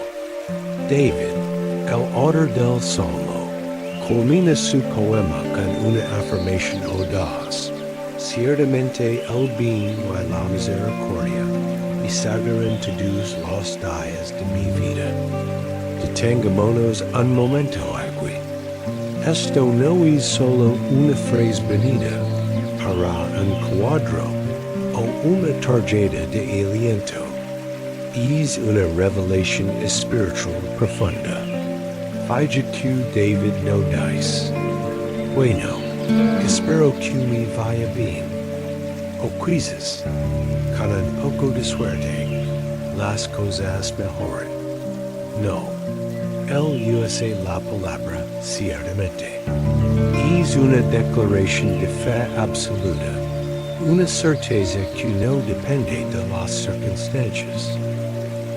David, el autor del Salmo, culmina su poema con una afirmación audaz. Ciertamente el bien y la misericordia me seguirán todos los días de mi vida. Detengámonos un momento aquí. Esto no es solo una frase bonita para un cuadro o una tarjeta de aliento. Es una revelación espiritual profunda. Falla que David no dice: bueno, espero que me vaya bien. O quizás, con un poco de suerte, las cosas mejoran. No. Él usa la palabra ciertamente. Es una declaración de fe absoluta, una certeza que no depende de las circunstancias.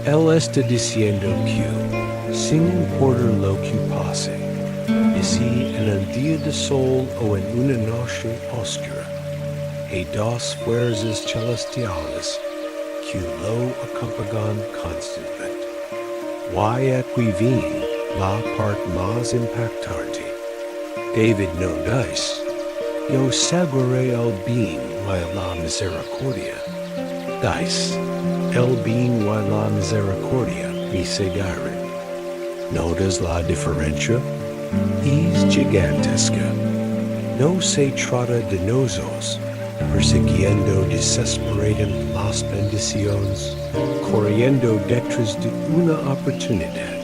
Él está diciendo que, Singing porter locu passe, si en el día de sol o en una noche oscura, e dos fuerzas celestiales, que lo acompagan constantemente. Why vin la part más impactante. David no dice, yo seguiré el bien y la misericordia. Dice, el bien y la misericordia me seguirán. ¿Notas la diferencia? Es gigantesca. No se trata de nosotros, persiguiendo desesperadamente las bendiciones, corriendo detrás de una oportunidad,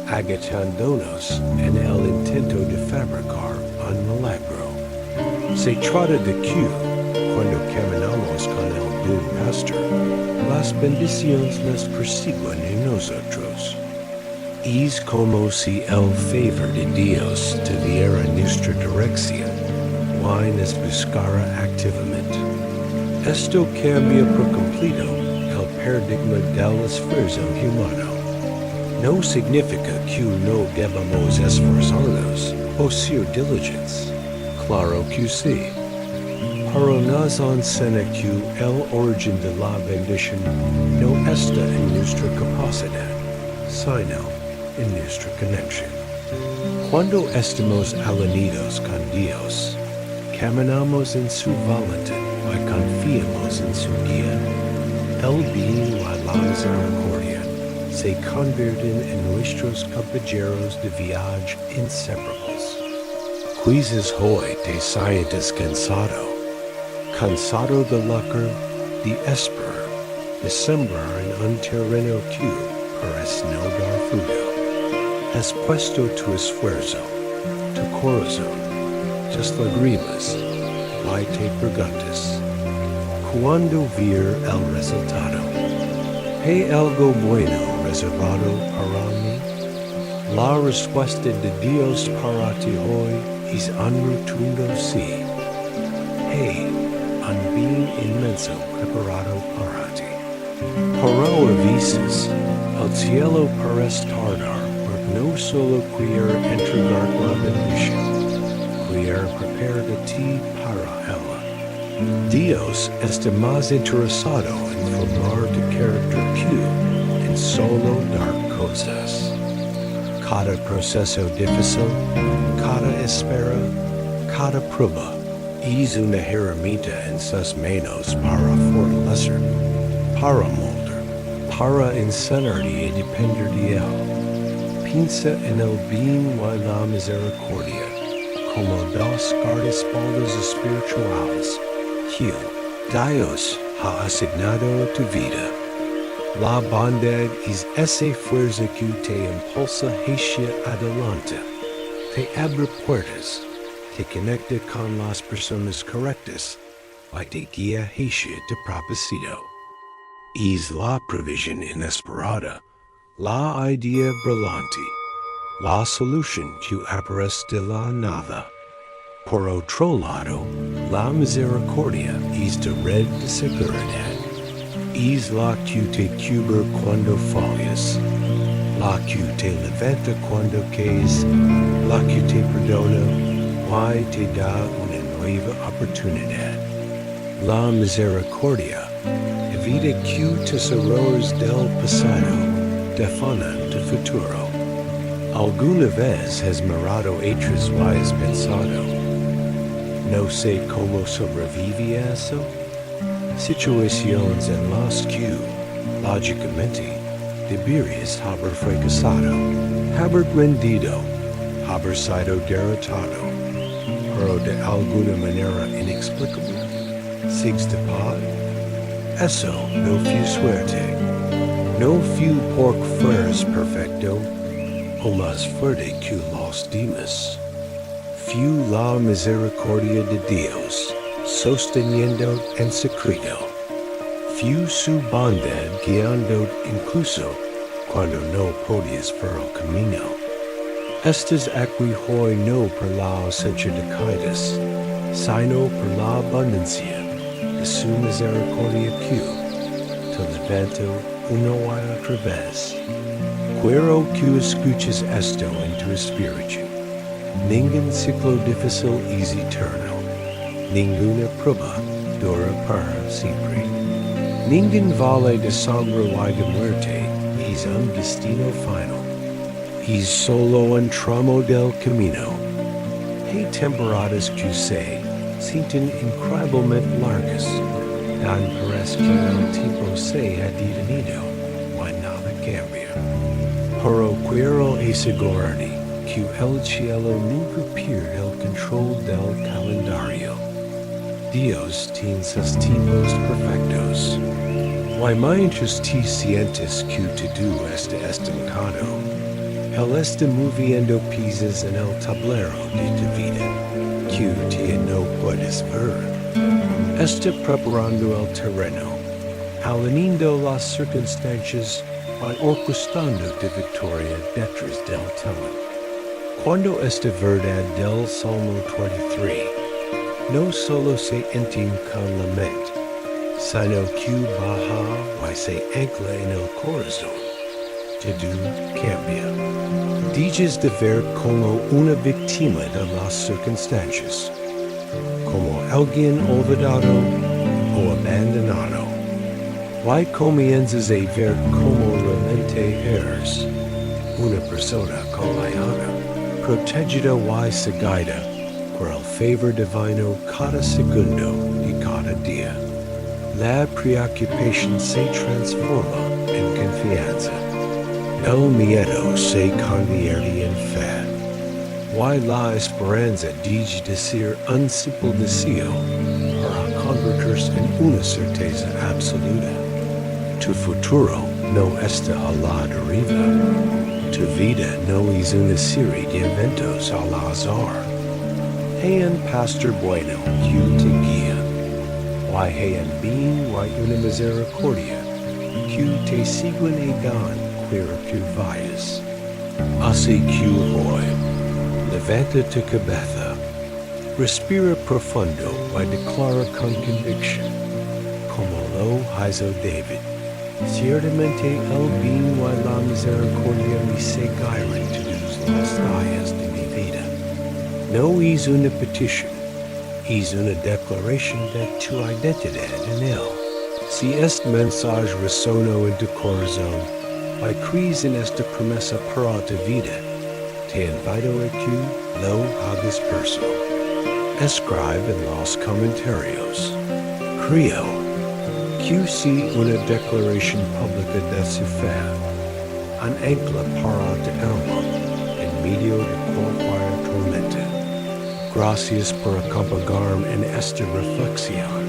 agitándonos en el intento de fabricar un milagro. Se trata de que, cuando caminamos con el buen pastor, las bendiciones las persiguen en nosotros. Es como si el favor de Dios tuviera nuestra dirección, y nos buscara activamente. Esto cambia por completo el paradigma del esfuerzo humano. No significa que no debamos esforzarnos o ser diligentes. Claro que sí. Pero nos enseña que el origen de la bendición no está en nuestra capacidad, sino en nuestra conexión. Cuando estamos alineados con Dios, caminamos en su voluntad y confiamos en su guía. El bien y la misericordia se convierten en nuestros compañeros de viaje inseparables. Quizás hoy te sientes cansado de lucrar, de esperar, de sembrar en un terreno que parece no dar fruto. Has puesto tu esfuerzo, tu corazón, tus lágrimas, y te preguntas, ¿cuándo ver el resultado? ¿Hay algo bueno reservado para mí? La respuesta de Dios para ti hoy es un rotundo sí. Hay un bien inmenso preparado para ti. Pero a veces, el cielo parece tardar. No solo querer entregar la bendición, querer preparar de ti para ella. Dios está más interesado en formar tu carácter que en solo dar cosas. Cada proceso difícil, cada espera, cada prueba es una herramienta en sus manos para fortalecer, para moldar, para enseñarte y depender de él. Piensa en el bien y la misericordia como dos guardaespaldas espirituales que Dios ha asignado a tu vida. La bondad es esa fuerza que te impulsa hacia adelante, te abre puertas, te conecta con las personas correctas y te guía hacia tu propósito. Es la provisión inesperada, la idea brillante, la solución que aparece de la nada. Por otro lado, la misericordia es de red de seguridad. Es la que te cubre cuando fallas, la que te levanta cuando caes, la que te perdona y te da una nueva oportunidad. La misericordia evita que tus errores del pasado definan tu futuro. ¿Alguna vez has mirado atrás y has pensado, no sé cómo sobreviví a eso? Situaciones en las que, lógicamente, deberías haber fracasado, haber rendido, haber sido derrotado, pero de alguna manera inexplicable, ¿sigues de paz? Eso no fue suerte. No fue porque fueras perfecto, o más fuerte que los demás. Fue la misericordia de Dios, sosteniendo en secreto. Fue su bondad guiando incluso cuando no podías ver el camino. Estás aquí hoy no por la ausencia de caídas, sino por la abundancia de su misericordia que te levantó una y otra vez. Quiero que escuches esto en tu espíritu. Ningún ciclo difícil es eterno. Ninguna prueba dura para siempre. Ningún vale de sangre y de muerte es un destino final. Es solo un tramo del camino. Hay temporadas que se sienten increíblemente largas. Dan parece que el tiempo se ha detenido y nada cambia. Pero quiero asegurarte que el cielo nunca pierde el control del calendario. Dios tiene sus tiempos perfectos. Y mientras te sientes que todo está estancado, Él está moviendo piezas en el tablero de tu vida, que te no puedes ver. Está preparando el terreno, alineando las circunstancias y orquestando tu victoria detrás del telón. Cuando esta verdad del Salmo 23 no solo se entiende con la mente, sino que baja y se ancla en el corazón, todo cambia. Dejas de ver como una víctima de las circunstancias, como alguien olvidado o abandonado. Y comienzas a ver como realmente eres, una persona confiada, protegida y seguida por el favor divino cada segundo de cada día. La preocupación se transforma en confianza. El miedo se convierte en fe. Y la esperanza deja de ser un simple deseo para convertirse en una certeza absoluta. Tu futuro no está a la deriva. Tu vida no es una serie de eventos al azar. Hay un pastor bueno que te guía. Y hay un bien y una misericordia que te siguen y dan quiera que vayas. Así que hoy, levanta tu cabeza, respira profundo y declara con convicción, como lo hizo David. Ciertamente el bien y la misericordia me seguirán todos los días de mi vida. No es una petición, es una declaración de tu identidad en Él. Si este mensaje resonó en tu corazón y crees en esta promesa para tu vida, te invito a que lo hagas personal. Escribe en los comentarios. Creo que si una declaración pública de su fe, un ancla para tu alma en medio de cualquier tormenta. Gracias por acompañarme en esta reflexión.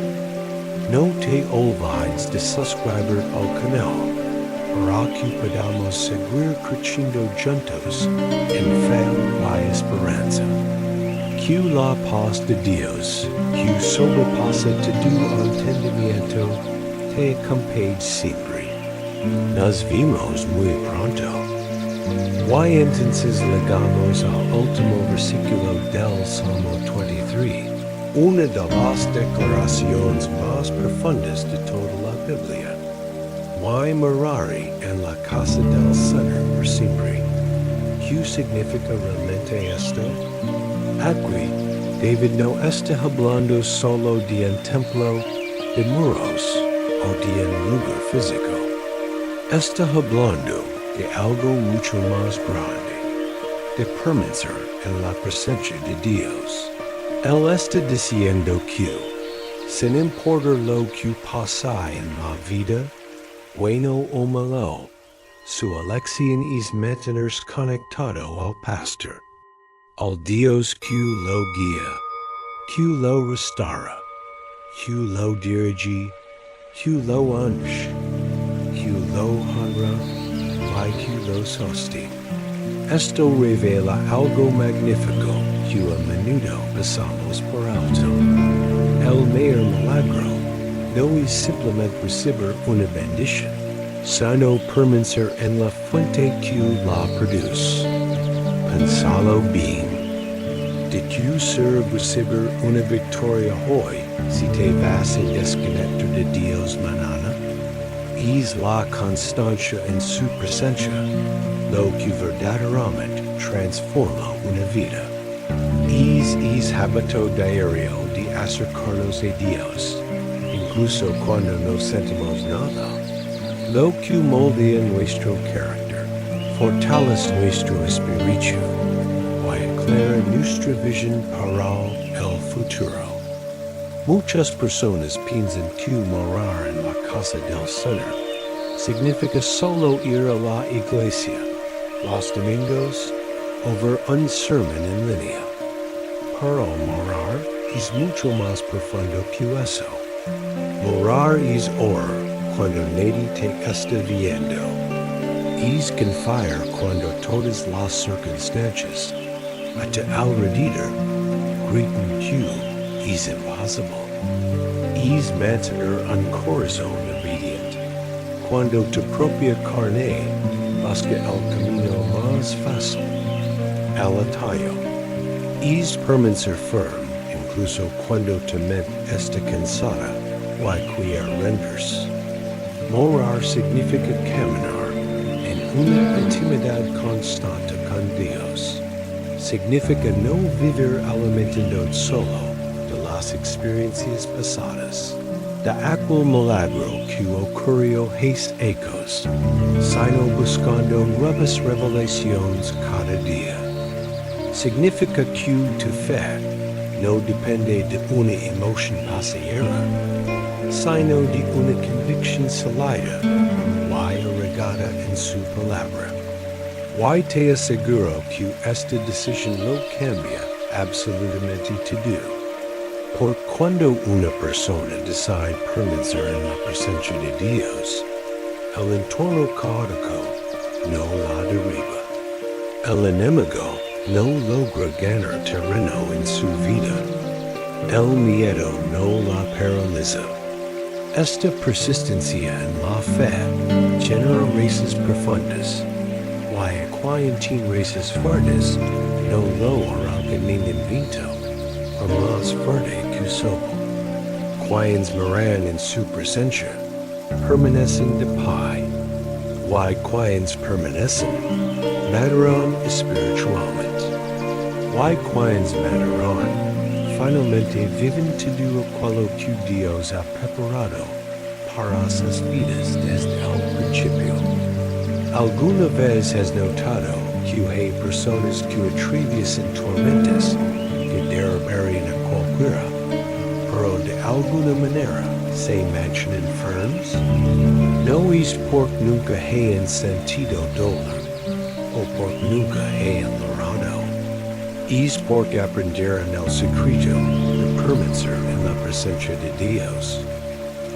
No te olvides de suscribir al canal para que podamos seguir creciendo juntos en fe y esperanza. Que la paz de Dios, que sobrepasa todo entendimiento, te acompañe siempre. Nos vemos muy pronto. Y entonces llegamos al último versículo del Salmo 23, una de las declaraciones más profundas de toda la Biblia. Y moraré en la casa del Señor por siempre. ¿Qué significa realmente esto? Aquí, David no está hablando solo de un templo de muros o de un lugar físico. Está hablando de algo mucho más grande, de permanecer en la presencia de Dios. Él está diciendo que, sin importar lo que pasa en la vida, bueno o malo, su elección es mantenerse conectado al pastor, al Dios que lo guía, que lo restaura, que lo dirige, que lo honra, que lo honra, y que lo sostiene. Esto revela algo magnífico que a menudo pasamos por alto. El mayor milagro no es simplemente recibir una bendición, sino permanecer en la fuente que la produce. Pensalo bien. ¿De tu ser recibir una victoria hoy si te vas a desconectar de Dios mañana? Es la constancia en su presencia, lo que verdaderamente transforma una vida. Es hábito diario de acercarnos a Dios, incluso cuando no sentimos nada. Lo que moldea nuestro carácter, fortalece nuestro espíritu, y aclara nuestra visión para el futuro. Muchas personas piensan que morar en la casa del Señor significa solo ir a la iglesia los domingos o ver un sermón en línea. Pero morar es mucho más profundo que eso. Morar es orar cuando nadie te está viendo. Es confiar cuando todas las circunstancias a tu alrededor gritan que es imposible. Es mantener un corazón obediente cuando tu propia carne busca el camino más fácil, el atallo. Es permanecer firme incluso cuando tu mente está cansada o cualquier rendirse. Morar significa caminar en una intimidad constante con Dios. Significa no vivir alimentando solo de las experiencias pasadas. De aquel milagro que ocurrió hace ecos, sino buscando nuevas revelaciones cada día. Significa que tu fe no depende de una emoción pasajera, sino de una convicción sólida y arraigada en su palabra. Y te aseguro que esta decisión lo cambia absolutamente todo. Por cuando una persona decide permanecer en la presencia de Dios, el entorno caótico no la derriba. El enemigo no logra ganar terreno en su vida. El miedo no la paraliza. Esta persistencia en la fe genera raíces profundas, y quien raíces fuertes no logra ningún viento, por más fuerte que soplo. Quienes moran en su presencia permanecen de pie, y quienes permanecen maduran espiritualmente. Y quienes maduran finalmente viven todo aquello que Dios ha preparado para sus vidas desde el principio. ¿Alguna vez has notado que hay personas que atraviesan tormentas que derribarían a cualquiera, pero de alguna manera se mantienen firmes? No es porque nunca hayan sentido dolor o porque nunca hayan logrado. Es porque aprendieron el secreto de permanecer en la presencia de Dios.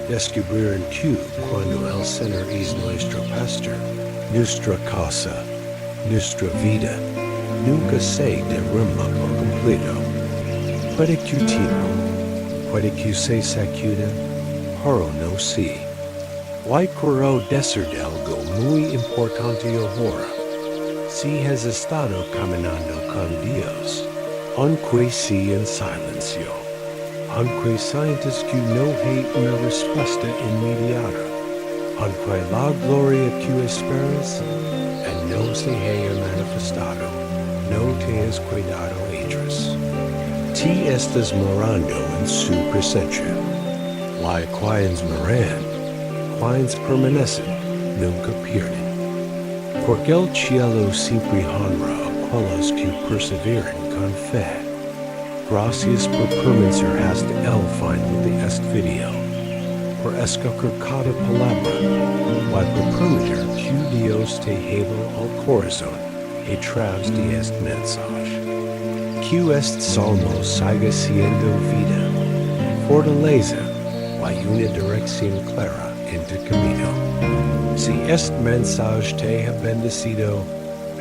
Descubrieron que cuando el Señor es nuestro pastor, nuestra casa, nuestra vida, nunca se derrumba por completo. Puede que tiempo, puede que se sacuda, pero no sí. Y quiero decir algo muy importante ahora. Si has estado caminando con Dios, aunque sea en silencio, aunque sientes que no hay una respuesta inmediata, aunque la gloria que esperas no se haya manifestado, no te has cuidado ellos. Ti estás morando en su presencia. Y quienes moran, quienes permanecen, nunca pierden. Porque el cielo siempre honra a aquellos que perseveran con fe. Gracias por permanecer hasta el final de este video, por escoger cada palabra, y por permitir que Dios te hable al corazón a través de este mensaje. Que este Salmo siga siendo vida, fortaleza y una dirección clara en tu camino. Si este mensaje te ha bendecido,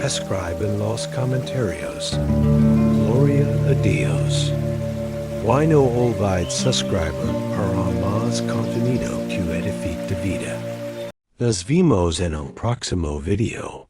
escribe en los comentarios. Gloria a Dios. Y no olvides suscribir para más contenido que edifica tu vida. Nos vemos en el próximo video.